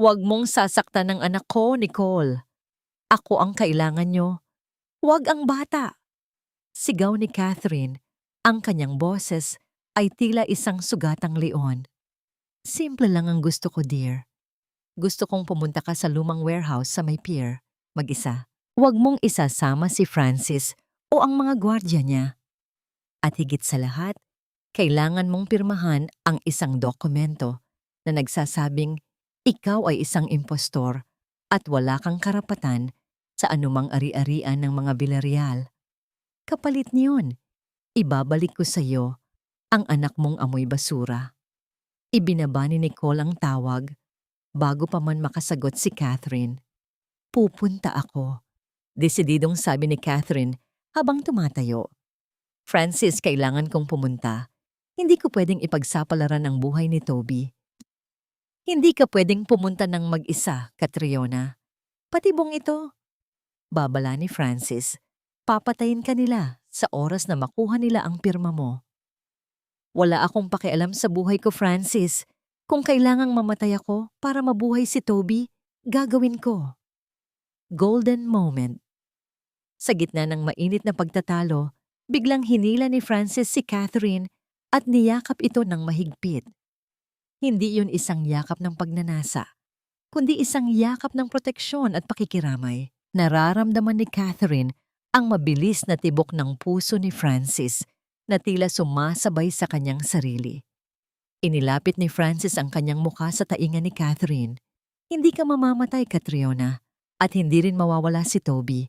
Speaker 1: Huwag mong sasaktan ng anak ko, Nicole. Ako ang kailangan niyo. Huwag ang bata. Sigaw ni Catherine. Ang kanyang boses ay tila isang sugatang leon. Simple lang ang gusto ko, dear. Gusto kong pumunta ka sa lumang warehouse sa may pier, mag-isa. Huwag mong isasama si Francis o ang mga gwardya niya. At higit sa lahat, kailangan mong pirmahan ang isang dokumento na nagsasabing ikaw ay isang impostor at wala kang karapatan sa anumang ari-arian ng mga Villarreal. Kapalit niyon, ibabalik ko sa iyo ang anak mong amoy basura. Ibinaba ni Nicole ang tawag bago pa man makasagot si Catherine. Pupunta ako. Desididong sabi ni Catherine habang tumatayo. Francis, kailangan kong pumunta. Hindi ko pwedeng ipagsapalaran ang buhay ni Toby. Hindi ka pwedeng pumunta ng mag-isa, Catriona. Pati bong ito. Babala ni Francis. Papatayin ka nila sa oras na makuha nila ang pirma mo. Wala akong pakialam sa buhay ko, Francis. Kung kailangang mamatay ako para mabuhay si Toby, gagawin ko. Golden moment. Sa gitna ng mainit na pagtatalo, biglang hinila ni Francis si Catherine at niyakap ito ng mahigpit. Hindi yun isang yakap ng pagnanasa, kundi isang yakap ng proteksyon at pakikiramay. Nararamdaman ni Catherine ang mabilis na tibok ng puso ni Francis na tila sumasabay sa kanyang sarili. Inilapit ni Francis ang kanyang mukha sa tainga ni Catherine. Hindi ka mamamatay, Catriona, at hindi rin mawawala si Toby.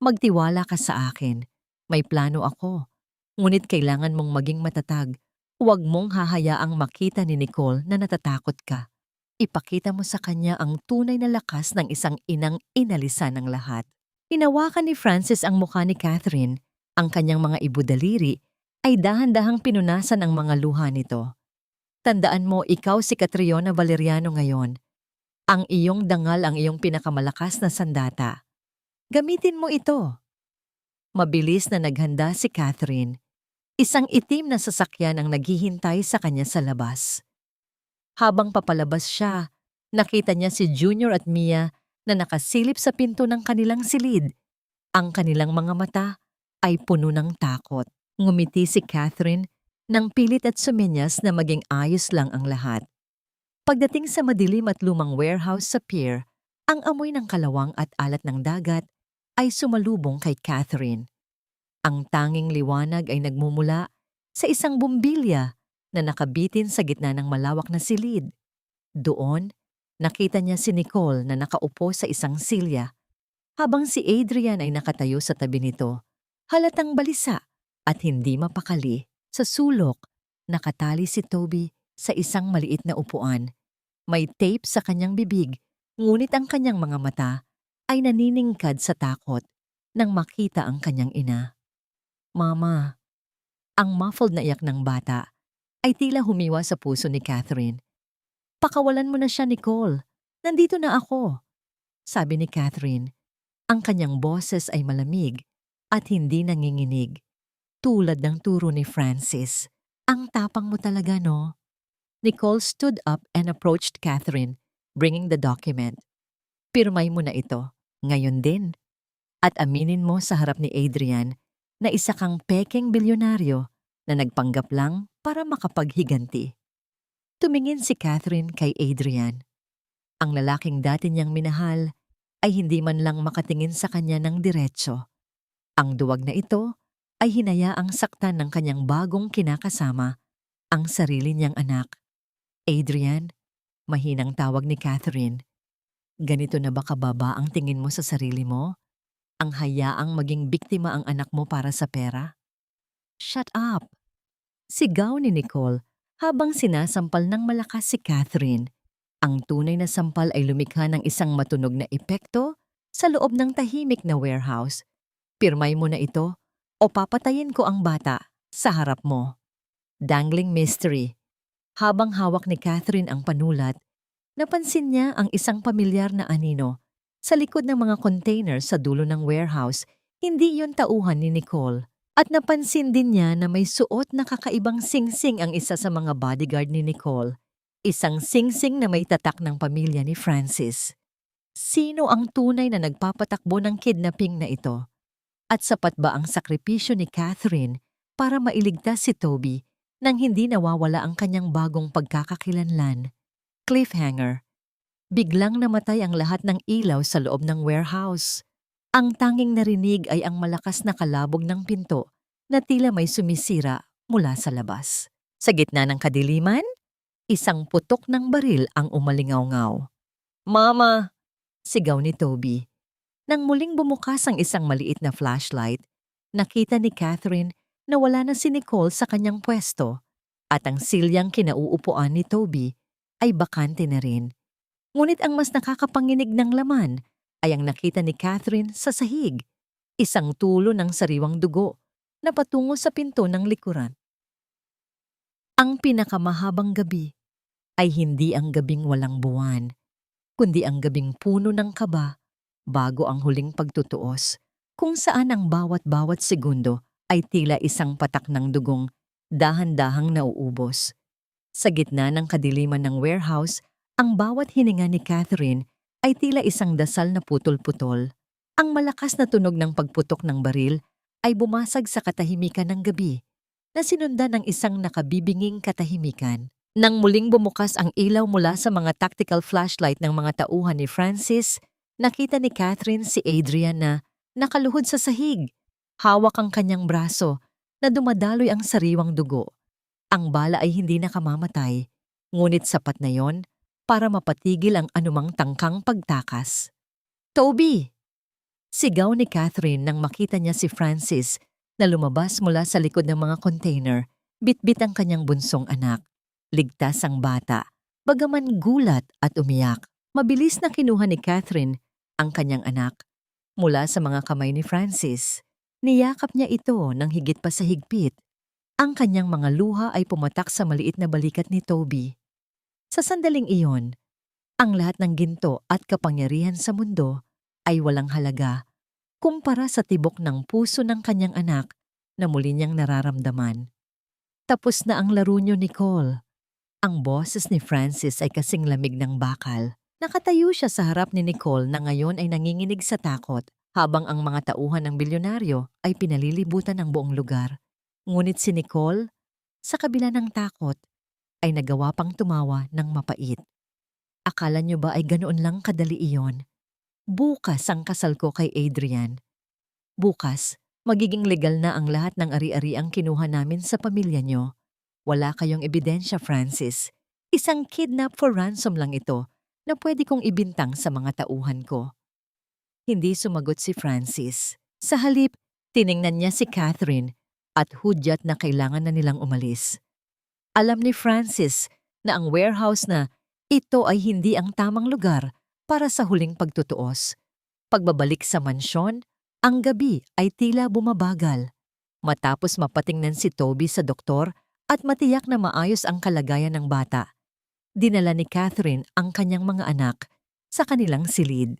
Speaker 1: Magtiwala ka sa akin. May plano ako. Ngunit kailangan mong maging matatag. Huwag mong hahayaang makita ni Nicole na natatakot ka. Ipakita mo sa kanya ang tunay na lakas ng isang inang inalisan ng lahat. Hinawakan ni Francis ang mukha ni Catherine. Ang kanyang mga ibudaliri ay dahan-dahang pinunasan ang mga luha nito. Tandaan mo, ikaw si Catriona Valeriano ngayon. Ang iyong dangal ang iyong pinakamalakas na sandata. Gamitin mo ito. Mabilis na naghanda si Catherine. Isang itim na sasakyan ang naghihintay sa kanya sa labas. Habang papalabas siya, nakita niya si Junior at Mia na nakasilip sa pinto ng kanilang silid. Ang kanilang mga mata ay puno ng takot. Ngumiti si Catherine nang pilit at sumenyas na maging ayos lang ang lahat. Pagdating sa madilim at lumang warehouse sa pier, ang amoy ng kalawang at alat ng dagat ay sumalubong kay Catherine. Ang tanging liwanag ay nagmumula sa isang bumbilya na nakabitin sa gitna ng malawak na silid. Doon, nakita niya si Nicole na nakaupo sa isang silya, habang si Adrian ay nakatayo sa tabi nito. Halatang balisa at hindi mapakali. Sa sulok, nakatali si Toby sa isang maliit na upuan. May tape sa kanyang bibig, ngunit ang kanyang mga mata ay naniningkad sa takot nang makita ang kanyang ina. Mama, ang muffled na iyak ng bata ay tila humiwa sa puso ni Catherine. Pakawalan mo na siya, Nicole. Nandito na ako. Sabi ni Catherine. Ang kanyang boses ay malamig at hindi nanginginig. Tulad ng turo ni Francis. Ang tapang mo talaga, no? Nicole stood up and approached Catherine, bringing the document. Pirmay mo na ito, ngayon din. At aminin mo sa harap ni Adrian na isa kang pekeng bilyonaryo na nagpanggap lang para makapaghiganti. Tumingin si Catherine kay Adrian. Ang lalaking dati niyang minahal ay hindi man lang makatingin sa kanya ng diretso. Ang duwag na ito ay hinayaang saktan ng kanyang bagong kinakasama, ang sarili niyang anak. Adrian, mahinang tawag ni Catherine. Ganito na ba kababa ang tingin mo sa sarili mo? Ang hayaang maging biktima ang anak mo para sa pera? Shut up! Sigaw ni Nicole habang sinasampal ng malakas si Catherine. Ang tunay na sampal ay lumikha ng isang matunog na epekto sa loob ng tahimik na warehouse. Pirmay mo na ito o papatayin ko ang bata sa harap mo. Dangling mystery. Habang hawak ni Catherine ang panulat, napansin niya ang isang pamilyar na anino sa likod ng mga container sa dulo ng warehouse. Hindi yon tauhan ni Nicole. At napansin din niya na may suot na kakaibang singsing ang isa sa mga bodyguard ni Nicole. Isang singsing na may tatak ng pamilya ni Francis. Sino ang tunay na nagpapatakbo ng kidnapping na ito? At sapat ba ang sakripisyo ni Catherine para mailigtas si Toby nang hindi nawawala ang kanyang bagong pagkakakilanlan? Cliffhanger. Biglang namatay ang lahat ng ilaw sa loob ng warehouse. Ang tanging narinig ay ang malakas na kalabog ng pinto na tila may sumisira mula sa labas. Sa gitna ng kadiliman, isang putok ng baril ang umalingaw-ngaw. "Mama!" sigaw ni Toby. Nang muling bumukas ang isang maliit na flashlight, nakita ni Catherine na wala na si Nicole sa kanyang pwesto at ang silyang kinauupuan ni Toby ay bakante na rin. Ngunit ang mas nakakapanginig ng laman ay ang nakita ni Catherine sa sahig, isang tulo ng sariwang dugo na patungo sa pinto ng likuran. Ang pinakamahabang gabi ay hindi ang gabing walang buwan, kundi ang gabing puno ng kaba bago ang huling pagtutuos, kung saan ang bawat segundo ay tila isang patak ng dugong dahan-dahang nauubos. Sa gitna ng kadiliman ng warehouse, ang bawat hininga ni Catherine ay tila isang dasal na putol-putol. Ang malakas na tunog ng pagputok ng baril ay bumasag sa katahimikan ng gabi na sinundan ng isang nakabibinging katahimikan. Nang muling bumukas ang ilaw mula sa mga tactical flashlight ng mga tauhan ni Francis, nakita ni Catherine si Adrian na nakaluhod sa sahig. Hawak ang kanyang braso na dumadaloy ang sariwang dugo. Ang bala ay hindi nakamamatay, ngunit sapat na yon para mapatigil ang anumang tangkang pagtakas. "Toby!" sigaw ni Catherine nang makita niya si Francis na lumabas mula sa likod ng mga container, bitbit ang kanyang bunsong anak. Ligtas ang bata, bagaman gulat at umiyak. Mabilis na kinuha ni Catherine ang kanyang anak mula sa mga kamay ni Francis. Niyakap niya ito ng higit pa sa higpit. Ang kanyang mga luha ay pumatak sa maliit na balikat ni Toby. Sa sandaling iyon, ang lahat ng ginto at kapangyarihan sa mundo ay walang halaga kumpara sa tibok ng puso ng kanyang anak na muli niyang nararamdaman. "Tapos na ang laro niyo, Nicole." Ang boses ni Francis ay kasing lamig ng bakal. Nakatayo siya sa harap ni Nicole na ngayon ay nanginginig sa takot habang ang mga tauhan ng bilyonaryo ay pinalilibutan ng buong lugar. Ngunit si Nicole, sa kabila ng takot, ay nagawa pang tumawa ng mapait. "Akala niyo ba ay ganoon lang kadali iyon? Bukas ang kasal ko kay Adrian. Bukas, magiging legal na ang lahat ng ari-ariang kinuha namin sa pamilya niyo. Wala kayong ebidensya, Francis. Isang kidnap for ransom lang ito na pwede kong ibintang sa mga tauhan ko." Hindi sumagot si Francis. Sa halip, tiningnan niya si Catherine at hudyat na kailangan na nilang umalis. Alam ni Francis na ang warehouse na ito ay hindi ang tamang lugar para sa huling pagtutuos. Pagbabalik sa mansyon, ang gabi ay tila bumabagal. Matapos mapatingnan si Toby sa doktor at matiyak na maayos ang kalagayan ng bata, dinala ni Catherine ang kanyang mga anak sa kanilang silid.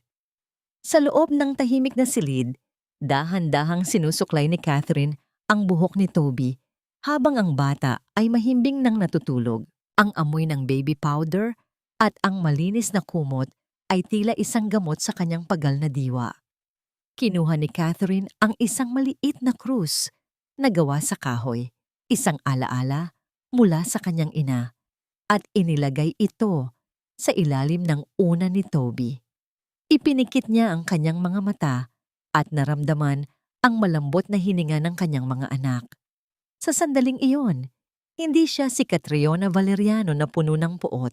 Speaker 1: Sa loob ng tahimik na silid, dahan-dahang sinusuklay ni Catherine ang buhok ni Toby habang ang bata ay mahimbing nang natutulog. Ang amoy ng baby powder at ang malinis na kumot ay tila isang gamot sa kanyang pagal na diwa. Kinuha ni Catherine ang isang maliit na krus na gawa sa kahoy, isang alaala mula sa kanyang ina, at inilagay ito sa ilalim ng una ni Toby. Ipinikit niya ang kanyang mga mata at naramdaman ang malambot na hininga ng kanyang mga anak. Sa sandaling iyon, hindi siya si Catriona Valeriano na puno ng puot,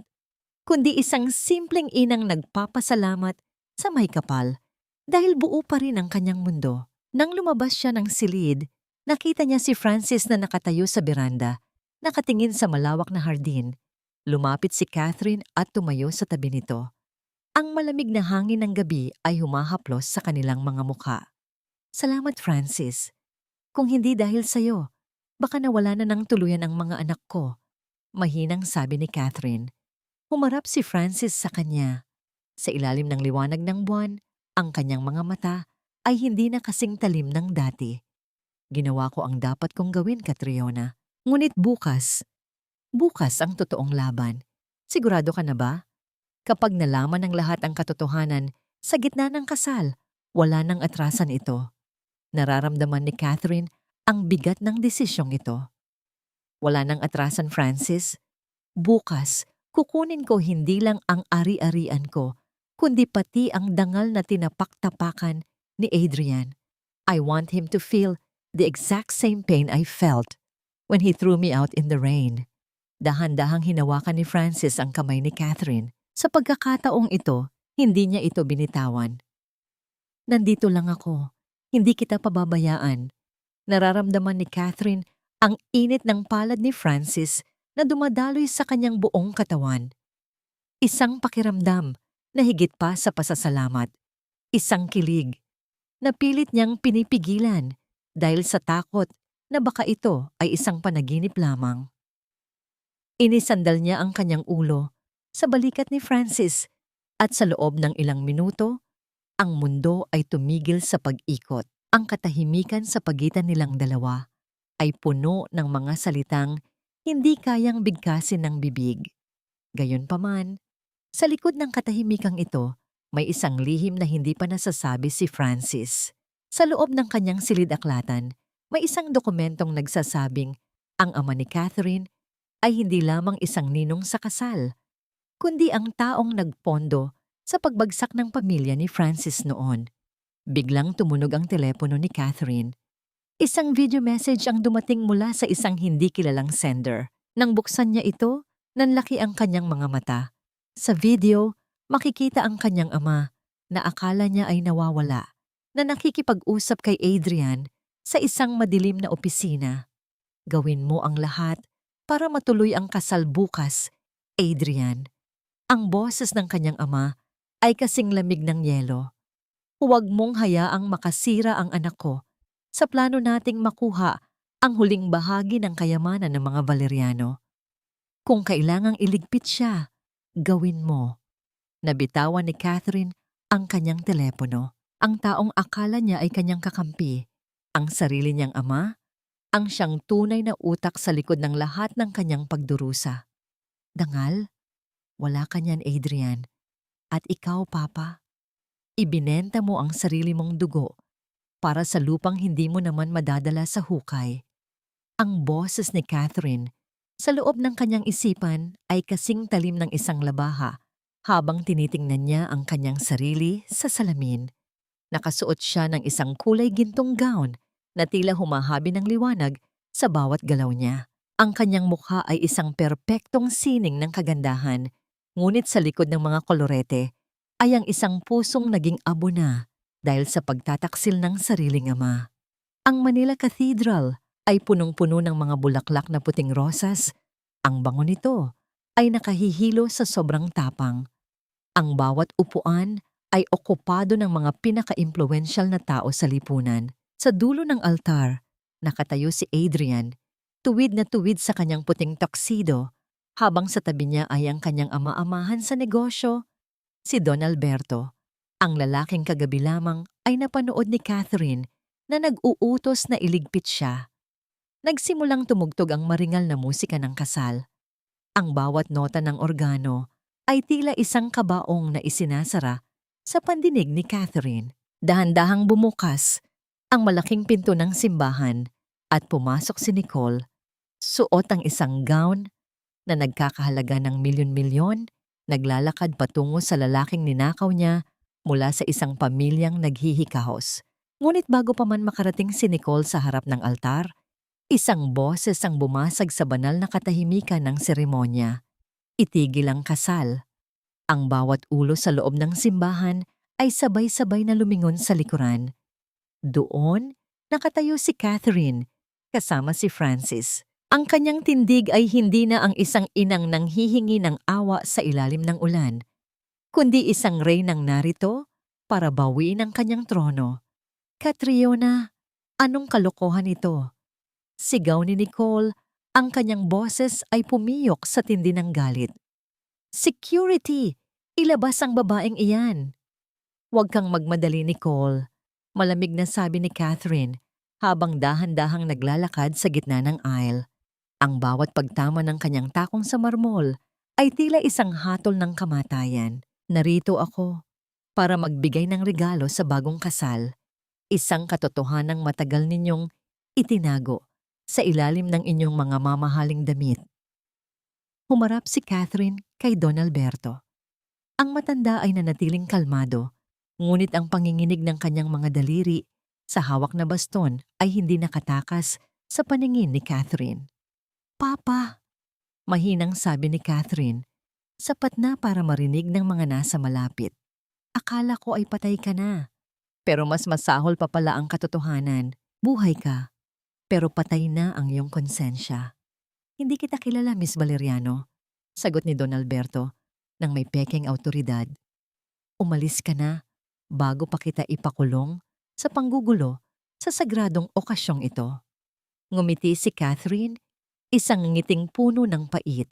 Speaker 1: kundi isang simpleng inang nagpapasalamat sa may kapal dahil buo pa rin ang kanyang mundo. Nang lumabas siya ng silid, nakita niya si Francis na nakatayo sa beranda, nakatingin sa malawak na hardin. Lumapit si Catherine at tumayo sa tabi nito. Ang malamig na hangin ng gabi ay humahaplos sa kanilang mga mukha. "Salamat, Francis. Kung hindi dahil sa'yo, baka nawala na ng tuluyan ang mga anak ko," mahinang sabi ni Catherine. Humarap si Francis sa kanya. Sa ilalim ng liwanag ng buwan, ang kanyang mga mata ay hindi na kasing talim ng dati. "Ginawa ko ang dapat kong gawin, Catriona. Ngunit bukas ang totoong laban. Sigurado ka na ba? Kapag nalaman ng lahat ang katotohanan, sa gitna ng kasal, wala nang atrasan ito." Nararamdaman ni Catherine ang bigat ng desisyong ito. "Wala nang atrasan, Francis. Bukas, kukunin ko hindi lang ang ari-arian ko, kundi pati ang dangal na tinapak-tapakan ni Adrian. I want him to feel the exact same pain I felt when he threw me out in the rain." Dahan-dahang hinawakan ni Francis ang kamay ni Catherine. Sa pagkakataong ito, hindi niya ito binitawan. "Nandito lang ako. Hindi kita pababayaan." Nararamdaman ni Catherine ang init ng palad ni Francis na dumadaloy sa kanyang buong katawan. Isang pakiramdam na higit pa sa pasasalamat. Isang kilig na pilit niyang pinipigilan dahil sa takot na baka ito ay isang panaginip lamang. Inisandal niya ang kanyang ulo sa balikat ni Francis at sa loob ng ilang minuto, ang mundo ay tumigil sa pag-ikot. Ang katahimikan sa pagitan nilang dalawa ay puno ng mga salitang hindi kayang bigkasin ng bibig. Gayunpaman, sa likod ng katahimikang ito, may isang lihim na hindi pa nasasabi si Francis. Sa loob ng kanyang silid-aklatan, may isang dokumentong nagsasabing ang ama ni Catherine ay hindi lamang isang ninong sa kasal, kundi ang taong nagpondo sa pagbagsak ng pamilya ni Francis noon. Biglang tumunog ang telepono ni Catherine. Isang video message ang dumating mula sa isang hindi kilalang sender. Nang buksan niya ito, nanlaki ang kanyang mga mata. Sa video, makikita ang kanyang ama na akala niya ay nawawala, na nakikipag-usap kay Adrian sa isang madilim na opisina. "Gawin mo ang lahat para matuloy ang kasal bukas, Adrian." Ang boses ng kanyang ama ay kasing lamig ng yelo. "Huwag mong hayaang makasira ang anak ko sa plano nating makuha ang huling bahagi ng kayamanan ng mga Valeriano. Kung kailangang iligpit siya, gawin mo." Nabitawan ni Catherine ang kanyang telepono. Ang taong akala niya ay kanyang kakampi, ang sarili niyang ama, ang siyang tunay na utak sa likod ng lahat ng kanyang pagdurusa. "Dangal, wala ka niyan, Adrian. At ikaw, Papa, ibinenta mo ang sarili mong dugo para sa lupang hindi mo naman madadala sa hukay." Ang boses ni Catherine sa loob ng kanyang isipan ay kasing talim ng isang labaha habang tinitingnan niya ang kanyang sarili sa salamin. Nakasuot siya ng isang kulay gintong gown na tila humahabi ng liwanag sa bawat galaw niya. Ang kanyang mukha ay isang perpektong sining ng kagandahan, ngunit sa likod ng mga kolorete ay ang isang pusong naging abo na dahil sa pagtataksil ng sariling ama. Ang Manila Cathedral ay punong-puno ng mga bulaklak na puting rosas. Ang bango nito ay nakahihilo sa sobrang tapang. Ang bawat upuan ay okupado ng mga pinaka-impluwensyal na tao sa lipunan. Sa dulo ng altar, nakatayo si Adrian, tuwid na tuwid sa kanyang puting tuxedo, habang sa tabi niya ay ang kanyang ama-amahan sa negosyo, si Don Alberto. Ang lalaking kagabi lamang ay napanood ni Catherine na nag-uutos na iligpit siya. Nagsimulang tumugtog ang maringal na musika ng kasal. Ang bawat nota ng organo ay tila isang kabaong na isinasara sa pandinig ni Catherine. Dahan-dahang bumukas ang malaking pinto ng simbahan at pumasok si Nicole. Suot ang isang gown na nagkakahalaga ng milyon-milyon, naglalakad patungo sa lalaking ninakaw niya mula sa isang pamilyang naghihikahos. Ngunit bago pa man makarating si Nicole sa harap ng altar, isang boses ang bumasag sa banal na katahimikan ng seremonya. Itigil ang kasal. Ang bawat ulo sa loob ng simbahan ay sabay-sabay na lumingon sa likuran. Doon, nakatayo si Catherine, kasama si Francis. Ang kanyang tindig ay hindi na ang isang inang nanghihingi ng awa sa ilalim ng ulan, kundi isang reynang narito para bawiin ang kanyang trono. Catriona, anong kalokohan ito? Sigaw ni Nicole, ang kanyang boses ay pumiyok sa tindi ng galit. Security! Ilabas ang babaeng iyan! Huwag kang magmadali, Nicole. Malamig na sabi ni Catherine habang dahan-dahang naglalakad sa gitna ng aisle. Ang bawat pagtama ng kanyang takong sa marmol ay tila isang hatol ng kamatayan. Narito ako para magbigay ng regalo sa bagong kasal. Isang katotohanang matagal ninyong itinago sa ilalim ng inyong mga mamahaling damit. Humarap si Catherine kay Don Alberto. Ang matanda ay nanatiling kalmado, ngunit ang panginginig ng kanyang mga daliri sa hawak na baston ay hindi nakatakas sa paningin ni Catherine. Papa, mahinang sabi ni Catherine, sapat na para marinig ng mga nasa malapit. Akala ko ay patay ka na. Pero mas masahol pa pala ang katotohanan. Buhay ka, pero patay na ang iyong konsensya. Hindi kita kilala, Miss Valeriano, sagot ni Don Alberto nang may pekeng awtoridad. Umalis ka na bago pa kita ipakulong sa panggugulo sa sagradong okasyong ito. Ngumiti si Catherine, isang ngiting puno ng pait.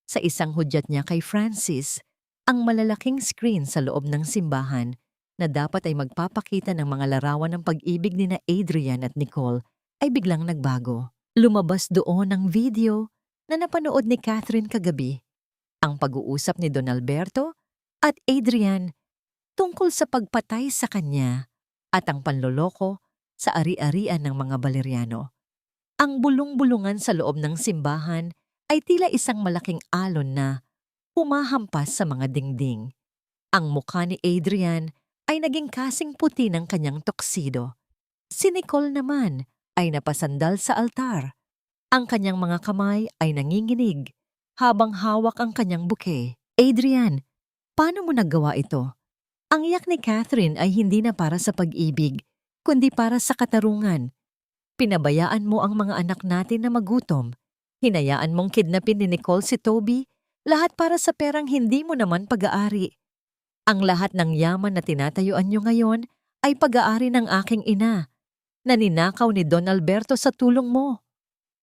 Speaker 1: Sa isang hudyat niya kay Francis, ang malalaking screen sa loob ng simbahan na dapat ay magpapakita ng mga larawan ng pag-ibig ni na Adrian at Nicole ay biglang nagbago. Lumabas doon ang video na napanood ni Catherine kagabi. Ang pag-uusap ni Don Alberto at Adrian tungkol sa pagpatay sa kanya at ang panloloko sa ari-arian ng mga Valeriano. Ang bulong-bulungan sa loob ng simbahan ay tila isang malaking alon na humahampas sa mga dingding. Ang mukha ni Adrian ay naging kasing puti ng kanyang tuxedo. Si Nicole naman ay napasandal sa altar. Ang kanyang mga kamay ay nanginginig habang hawak ang kanyang bouquet. Adrian, paano mo nagawa ito? Ang iyak ni Catherine ay hindi na para sa pag-ibig, kundi para sa katarungan. Pinabayaan mo ang mga anak natin na magutom. Hinayaan mong kidnapin ni Nicole si Toby, lahat para sa perang hindi mo naman pag-aari. Ang lahat ng yaman na tinatayuan niyo ngayon ay pag-aari ng aking ina, na ninakaw ni Don Alberto sa tulong mo.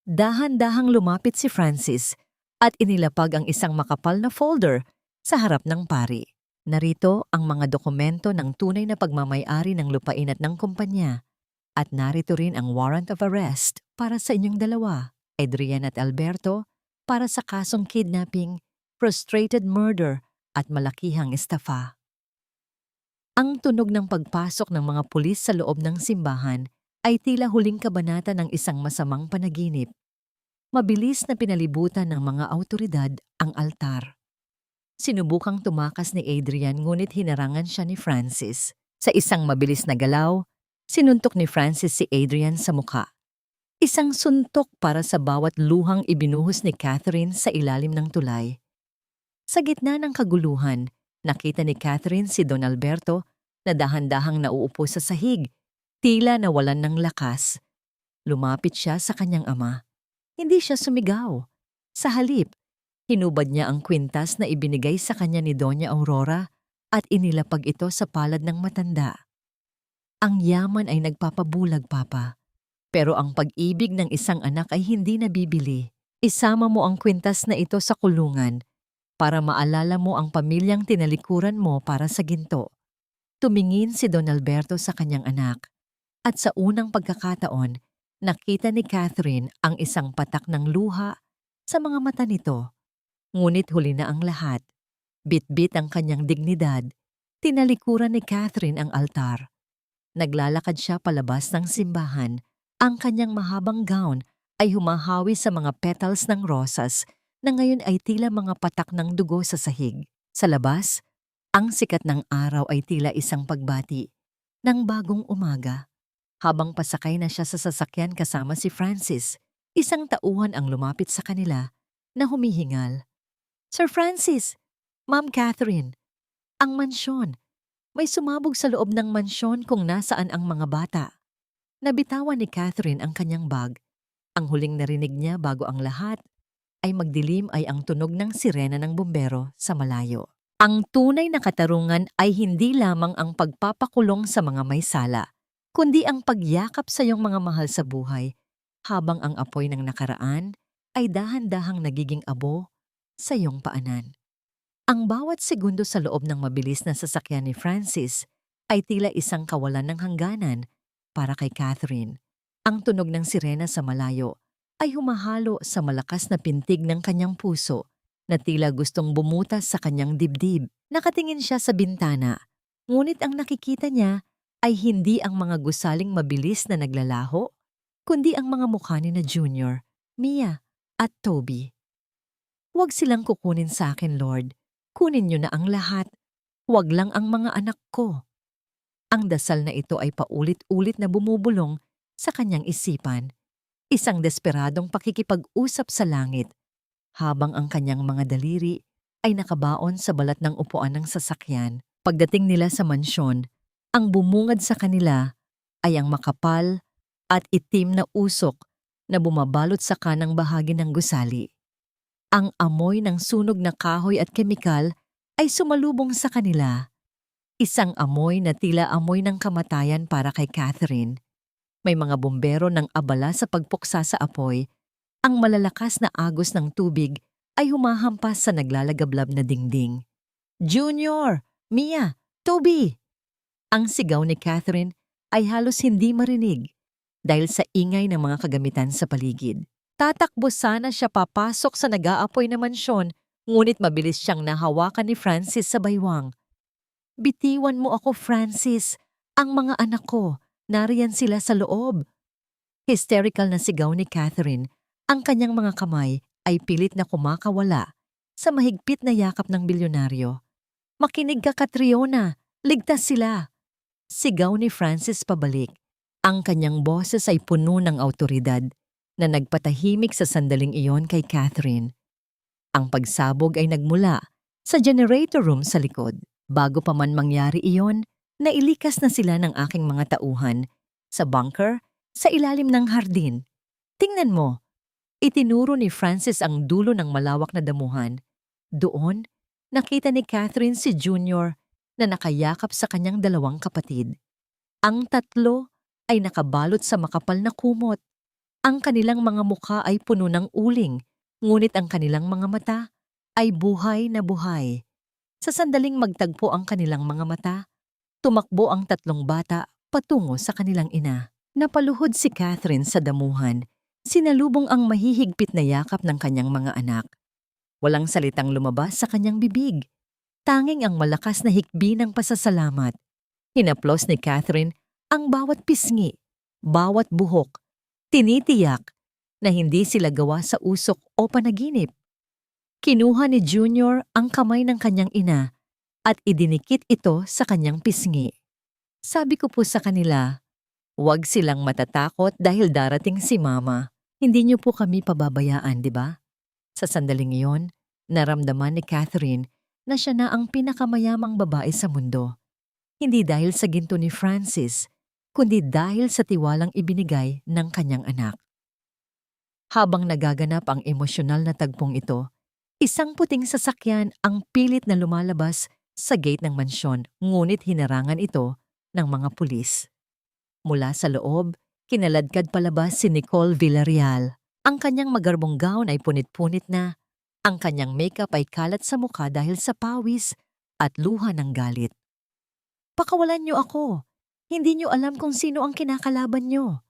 Speaker 1: Dahan-dahang lumapit si Francis at inilapag ang isang makapal na folder sa harap ng pari. Narito ang mga dokumento ng tunay na pagmamay-ari ng lupain at ng kumpanya. At narito rin ang warrant of arrest para sa inyong dalawa, Adrian at Alberto, para sa kasong kidnapping, frustrated murder at malakihang estafa. Ang tunog ng pagpasok ng mga pulis sa loob ng simbahan ay tila huling kabanata ng isang masamang panaginip. Mabilis na pinalibutan ng mga awtoridad ang altar. Sinubukang tumakas ni Adrian ngunit hinarangan siya ni Francis. Sa isang mabilis na galaw, sinuntok ni Francis si Adrian sa mukha. Isang suntok para sa bawat luhang ibinuhos ni Catherine sa ilalim ng tulay. Sa gitna ng kaguluhan, nakita ni Catherine si Don Alberto na dahan-dahang nauupo sa sahig, tila nawalan ng lakas. Lumapit siya sa kanyang ama. Hindi siya sumigaw. Sa halip, hinubad niya ang kwintas na ibinigay sa kanya ni Doña Aurora at inilapag ito sa palad ng matanda. Ang yaman ay nagpapabulag, Papa. Pero ang pag-ibig ng isang anak ay hindi nabibili. Isama mo ang kwintas na ito sa kulungan para maalala mo ang pamilyang tinalikuran mo para sa ginto. Tumingin si Don Alberto sa kanyang anak at sa unang pagkakataon, nakita ni Catherine ang isang patak ng luha sa mga mata nito. Ngunit huli na ang lahat. Bit-bit ang kanyang dignidad. Tinalikuran ni Catherine ang altar. Naglalakad siya palabas ng simbahan. Ang kanyang mahabang gown ay humahawi sa mga petals ng rosas na ngayon ay tila mga patak ng dugo sa sahig. Sa labas, ang sikat ng araw ay tila isang pagbati ng bagong umaga. Habang pasakay na siya sa sasakyan kasama si Francis, isang tauhan ang lumapit sa kanila na humihingal. Sir Francis, Ma'am Catherine, ang mansyon. May sumabog sa loob ng mansyon kung nasaan ang mga bata. Nabitawan ni Catherine ang kanyang bag. Ang huling narinig niya bago ang lahat ay magdilim ay ang tunog ng sirena ng bumbero sa malayo. Ang tunay na katarungan ay hindi lamang ang pagpapakulong sa mga may sala, kundi ang pagyakap sa iyong mga mahal sa buhay habang ang apoy ng nakaraan ay dahan-dahang nagiging abo sa iyong paanan. Ang bawat segundo sa loob ng mabilis na sasakyan ni Francis ay tila isang kawalan ng hangganan para kay Catherine. Ang tunog ng sirena sa malayo ay humahalo sa malakas na pintig ng kanyang puso na tila gustong bumutas sa kanyang dibdib. Nakatingin siya sa bintana, ngunit ang nakikita niya ay hindi ang mga gusaling mabilis na naglalaho, kundi ang mga mukha ni na Junior, Mia at Toby. Huwag silang kukunin sa akin, Lord. Kunin niyo na ang lahat. Huwag lang ang mga anak ko. Ang dasal na ito ay paulit-ulit na bumubulong sa kanyang isipan. Isang desperadong pakikipag-usap sa langit habang ang kanyang mga daliri ay nakabaon sa balat ng upuan ng sasakyan. Pagdating nila sa mansyon, ang bumungad sa kanila ay ang makapal at itim na usok na bumabalot sa kanang bahagi ng gusali. Ang amoy ng sunog na kahoy at kemikal ay sumalubong sa kanila. Isang amoy na tila amoy ng kamatayan para kay Catherine. May mga bumbero ng abala sa pagpuksa sa apoy. Ang malalakas na agos ng tubig ay humahampas sa naglalagablab na dingding. Junior! Mia! Toby! Ang sigaw ni Catherine ay halos hindi marinig dahil sa ingay ng mga kagamitan sa paligid. Tatakbo sana siya papasok sa nag-aapoy na mansyon, ngunit mabilis siyang nahawakan ni Francis sa baywang. Bitiwan mo ako, Francis. Ang mga anak ko, nariyan sila sa loob. Hysterical na sigaw ni Catherine. Ang kanyang mga kamay ay pilit na kumakawala sa mahigpit na yakap ng bilyonaryo. Makinig ka, Catriona. Ligtas sila. Sigaw ni Francis pabalik. Ang kanyang boses ay puno ng awtoridad na nagpatahimik sa sandaling iyon kay Catherine. Ang pagsabog ay nagmula sa generator room sa likod. Bago pa man mangyari iyon, nailikas na sila ng aking mga tauhan sa bunker sa ilalim ng hardin. Tingnan mo, itinuro ni Francis ang dulo ng malawak na damuhan. Doon, nakita ni Catherine si Junior na nakayakap sa kanyang dalawang kapatid. Ang tatlo ay nakabalot sa makapal na kumot. Ang kanilang mga mukha ay puno ng uling, ngunit ang kanilang mga mata ay buhay na buhay. Sa sandaling magtagpo ang kanilang mga mata, tumakbo ang tatlong bata patungo sa kanilang ina. Napaluhod si Catherine sa damuhan, sinalubong ang mahihigpit na yakap ng kanyang mga anak. Walang salitang lumabas sa kanyang bibig. Tanging ang malakas na hikbi ng pasasalamat. Hinaplos ni Catherine ang bawat pisngi, bawat buhok. Tinitiyak na hindi sila gawa sa usok o panaginip. Kinuha ni Junior ang kamay ng kanyang ina at idinikit ito sa kanyang pisngi. Sabi ko po sa kanila, huwag silang matatakot dahil darating si Mama. Hindi niyo po kami pababayaan, di ba? Sa sandaling iyon, naramdaman ni Catherine na siya na ang pinakamayamang babae sa mundo. Hindi dahil sa ginto ni Francis, kundi dahil sa tiwalang ibinigay ng kanyang anak. Habang nagaganap ang emosyonal na tagpong ito, isang puting sasakyan ang pilit na lumalabas sa gate ng mansyon, ngunit hinarangan ito ng mga pulis. Mula sa loob, kinaladkad palabas si Nicole Villarreal. Ang kanyang magarbong gown ay punit-punit na. Ang kanyang makeup ay kalat sa mukha dahil sa pawis at luha ng galit. Pakawalan niyo ako. Hindi niyo alam kung sino ang kinakalaban niyo.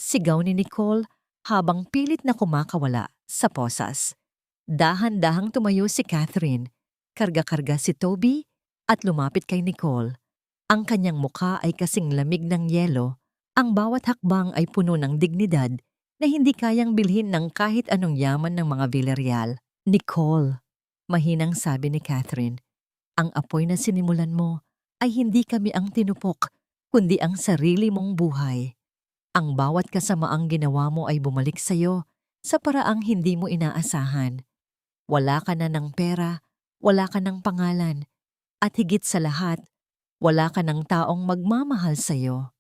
Speaker 1: Sigaw ni Nicole habang pilit na kumakawala sa posas. Dahan-dahang tumayo si Catherine. Karga-karga si Toby at lumapit kay Nicole. Ang kanyang mukha ay kasing lamig ng yelo, ang bawat hakbang ay puno ng dignidad na hindi kayang bilhin ng kahit anong yaman ng mga Villarreal. Nicole, mahinang sabi ni Catherine, ang apoy na sinimulan mo ay hindi kami ang tinupok, kundi ang sarili mong buhay. Ang bawat kasamaang ginawa mo ay bumalik sa'yo sa paraang hindi mo inaasahan. Wala ka na ng pera, wala ka ng pangalan, at higit sa lahat, wala ka ng taong magmamahal sa'yo.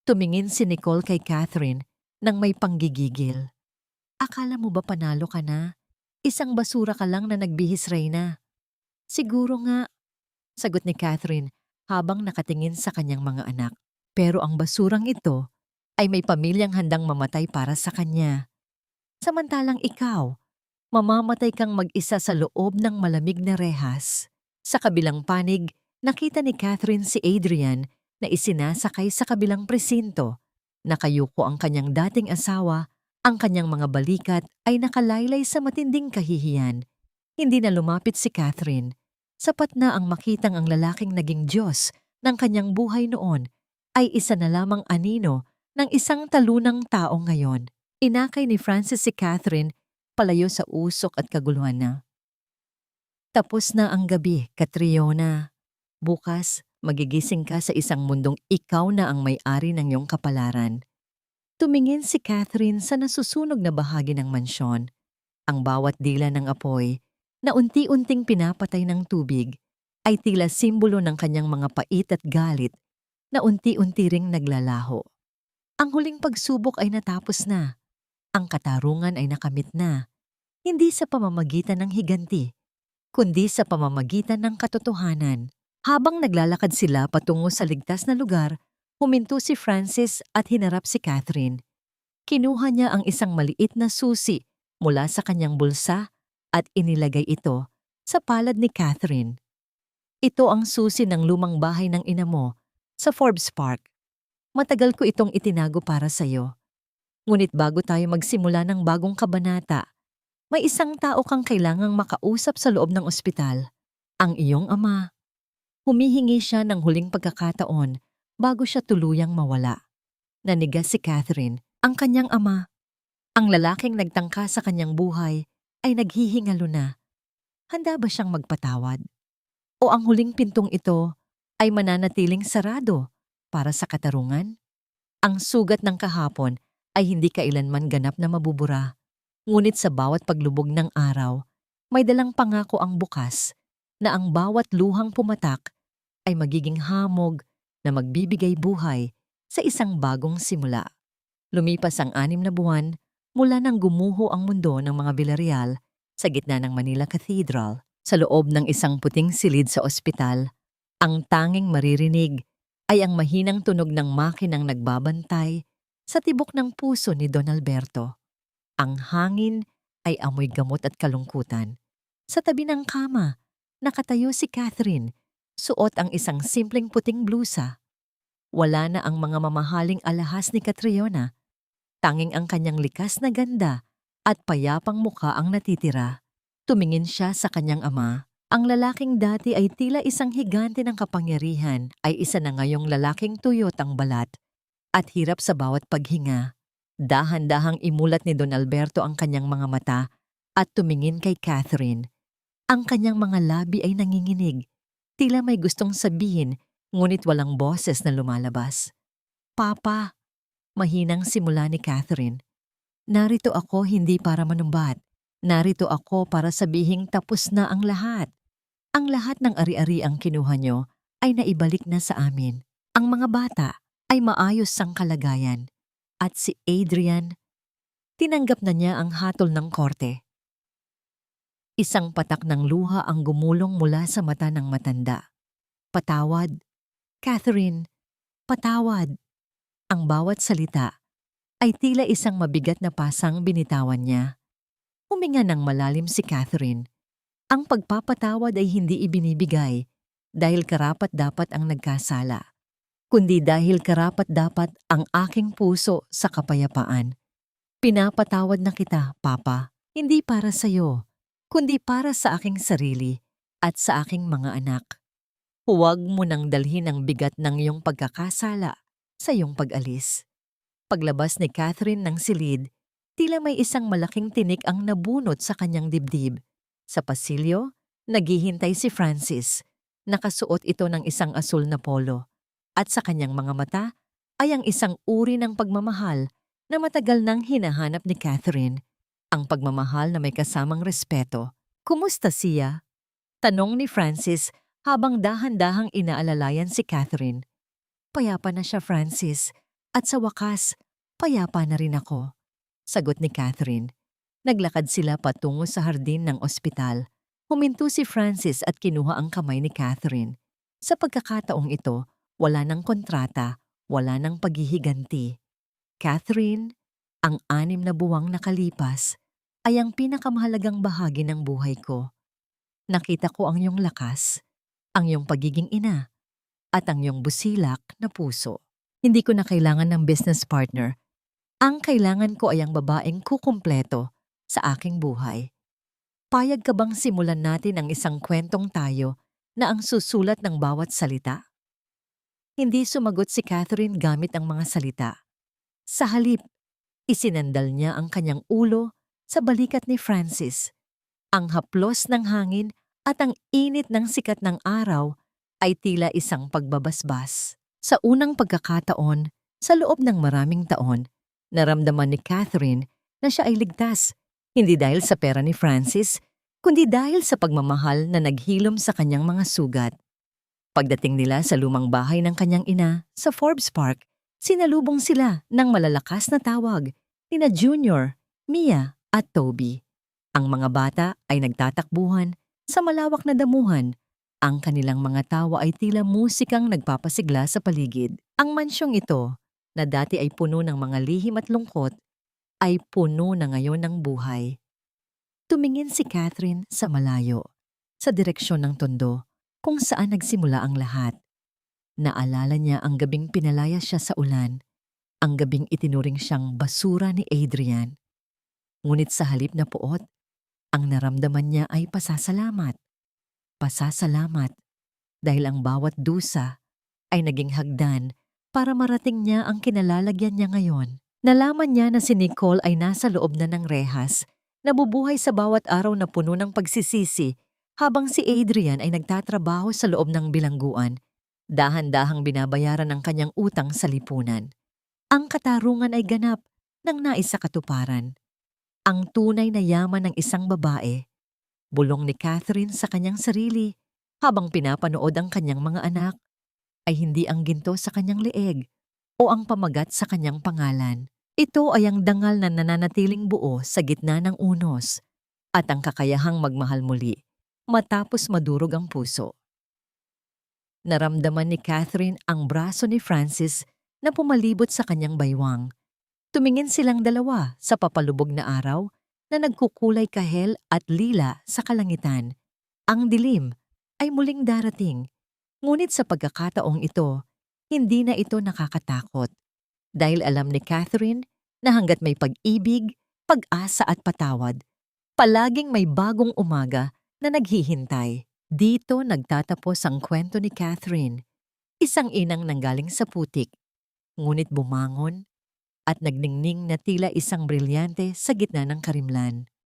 Speaker 1: Tumingin si Nicole kay Catherine nang may panggigigil. Akala mo ba panalo ka na? Isang basura ka lang na nagbihis, Reyna. Siguro nga, sagot ni Catherine habang nakatingin sa kanyang mga anak. Pero ang basurang ito ay may pamilyang handang mamatay para sa kanya. Samantalang ikaw, mamamatay kang mag-isa sa loob ng malamig na rehas. Sa kabilang panig, nakita ni Catherine si Adrian na isinasakay sa kabilang presinto. Nakayuko ang kanyang dating asawa, ang kanyang mga balikat ay nakalaylay sa matinding kahihiyan. Hindi na lumapit si Catherine. Sapat na ang makitang ang lalaking naging Diyos ng kanyang buhay noon ay isa na lamang anino ng isang talunang tao ngayon. Inakay ni Francis si Catherine palayo sa usok at kaguluhan na. Tapos na ang gabi, Catriona. Bukas, magigising ka sa isang mundong ikaw na ang may-ari ng iyong kapalaran. Tumingin si Catherine sa nasusunog na bahagi ng mansyon. Ang bawat dila ng apoy na unti-unting pinapatay ng tubig ay tila simbolo ng kanyang mga pait at galit na unti-unti ring naglalaho. Ang huling pagsubok ay natapos na. Ang katarungan ay nakamit na. Hindi sa pamamagitan ng higanti, kundi sa pamamagitan ng katotohanan. Habang naglalakad sila patungo sa ligtas na lugar, huminto si Francis at hinarap si Catherine. Kinuha niya ang isang maliit na susi mula sa kanyang bulsa at inilagay ito sa palad ni Catherine. Ito ang susi ng lumang bahay ng ina mo sa Forbes Park. Matagal ko itong itinago para sa'yo. Ngunit bago tayo magsimula ng bagong kabanata, may isang tao kang kailangang makausap sa loob ng ospital, ang iyong ama. Humihingi siya ng huling pagkakataon bago siya tuluyang mawala. Nanigas si Catherine, ang kanyang ama. Ang lalaking nagtangka sa kanyang buhay ay naghihingalo na. Handa ba siyang magpatawad? O ang huling pintong ito ay mananatiling sarado para sa katarungan? Ang sugat ng kahapon ay hindi kailanman ganap na mabubura. Ngunit sa bawat paglubog ng araw, may dalang pangako ang bukas na ang bawat luhang pumatak ay magiging hamog na magbibigay buhay sa isang bagong simula. Lumipas ang 6 na buwan mula nang gumuho ang mundo ng mga Villarreal sa gitna ng Manila Cathedral. Sa loob ng isang puting silid sa ospital, ang tanging maririnig ay ang mahinang tunog ng makinang nagbabantay sa tibok ng puso ni Don Alberto. Ang hangin ay amoy gamot at kalungkutan. Sa tabi ng kama, nakatayo si Catherine, suot ang isang simpleng puting blusa. Wala na ang mga mamahaling alahas ni Catriona. Tanging ang kanyang likas na ganda at payapang mukha ang natitira. Tumingin siya sa kanyang ama. Ang lalaking dati ay tila isang higante ng kapangyarihan ay isa na ngayong lalaking tuyot ang balat at hirap sa bawat paghinga. Dahan-dahang imulat ni Don Alberto ang kanyang mga mata at tumingin kay Catherine. Ang kanyang mga labi ay nanginginig. Tila may gustong sabihin, ngunit walang boses na lumalabas. Papa, mahinang simula ni Catherine. Narito ako hindi para manumbat. Narito ako para sabihing tapos na ang lahat. Ang lahat ng ari-ari ang kinuha nyo ay naibalik na sa amin. Ang mga bata ay maayos sang kalagayan. At si Adrian, tinanggap na niya ang hatol ng korte. Isang patak ng luha ang gumulong mula sa mata ng matanda. Patawad, Catherine, patawad. Ang bawat salita ay tila isang mabigat na pasang binitawan niya. Huminga ng malalim si Catherine. Ang pagpapatawad ay hindi ibinibigay dahil karapat-dapat ang nagkasala, kundi dahil karapat-dapat ang aking puso sa kapayapaan. Pinapatawad na kita, Papa, hindi para sa iyo, kundi para sa aking sarili at sa aking mga anak. Huwag mo nang dalhin ang bigat ng iyong pagkakasala sa iyong pag-alis. Paglabas ni Catherine ng silid, tila may isang malaking tinik ang nabunot sa kanyang dibdib. Sa pasilyo, naghihintay si Francis. Nakasuot ito ng isang asul na polo. At sa kanyang mga mata ay ang isang uri ng pagmamahal na matagal nang hinahanap ni Catherine. Ang pagmamahal na may kasamang respeto. Kumusta siya? Tanong ni Francis habang dahan-dahang inaalalayan si Catherine. Payapa na siya, Francis. At sa wakas, payapa na rin ako. Sagot ni Catherine. Naglakad sila patungo sa hardin ng ospital. Huminto si Francis at kinuha ang kamay ni Catherine. Sa pagkakataong ito, wala ng kontrata, wala ng paghihiganti. Catherine, ang 6 na buwang nakalipas ay ang pinakamahalagang bahagi ng buhay ko. Nakita ko ang iyong lakas, ang iyong pagiging ina, at ang iyong busilak na puso. Hindi ko na kailangan ng business partner. Ang kailangan ko ay ang babaeng kukumpleto sa aking buhay. Payag ka bang simulan natin ang isang kwentong tayo na ang susulat ng bawat salita? Hindi sumagot si Catherine gamit ang mga salita. Sa halip, isinandal niya ang kanyang ulo sa balikat ni Francis. Ang haplos ng hangin at ang init ng sikat ng araw ay tila isang pagbabasbas. Sa unang pagkakataon, sa loob ng maraming taon, naramdaman ni Catherine na siya ay ligtas, hindi dahil sa pera ni Francis, kundi dahil sa pagmamahal na naghilom sa kanyang mga sugat. Pagdating nila sa lumang bahay ng kanyang ina sa Forbes Park, sinalubong sila ng malalakas na tawag nina Junior, Mia at Toby. Ang mga bata ay nagtatakbuhan sa malawak na damuhan. Ang kanilang mga tawa ay tila musikang nagpapasigla sa paligid. Ang mansyong ito, na dati ay puno ng mga lihim at lungkot, ay puno na ngayon ng buhay. Tumingin si Catherine sa malayo, sa direksyon ng tondo, kung saan nagsimula ang lahat. Naalala niya ang gabing pinalaya siya sa ulan, ang gabing itinuring siyang basura ni Adrian. Ngunit sa halip na puot, ang naramdaman niya ay pasasalamat. Pasasalamat dahil ang bawat dusa ay naging hagdan para marating niya ang kinalalagyan niya ngayon. Nalaman niya na si Nicole ay nasa loob na ng rehas, nabubuhay sa bawat araw na puno ng pagsisisi, habang si Adrian ay nagtatrabaho sa loob ng bilangguan, dahan-dahang binabayaran ang kanyang utang sa lipunan. Ang katarungan ay ganap ng naisakatuparan. Ang tunay na yaman ng isang babae, bulong ni Catherine sa kanyang sarili habang pinapanood ang kanyang mga anak, ay hindi ang ginto sa kanyang leeg o ang pamagat sa kanyang pangalan. Ito ay ang dangal na nananatiling buo sa gitna ng unos at ang kakayahang magmahal muli matapos madurog ang puso. Naramdaman ni Catherine ang braso ni Francis na pumalibot sa kanyang baywang. Tumingin silang dalawa sa papalubog na araw na nagkukulay kahel at lila sa kalangitan. Ang dilim ay muling darating, ngunit sa pagkakataong ito, hindi na ito nakakatakot. Dahil alam ni Catherine na hanggat may pag-ibig, pag-asa at patawad, palaging may bagong umaga na naghihintay. Dito nagtatapos ang kwento ni Catherine, isang inang nanggaling sa putik, ngunit bumangon at nagningning na tila isang brilyante sa gitna ng karimlan.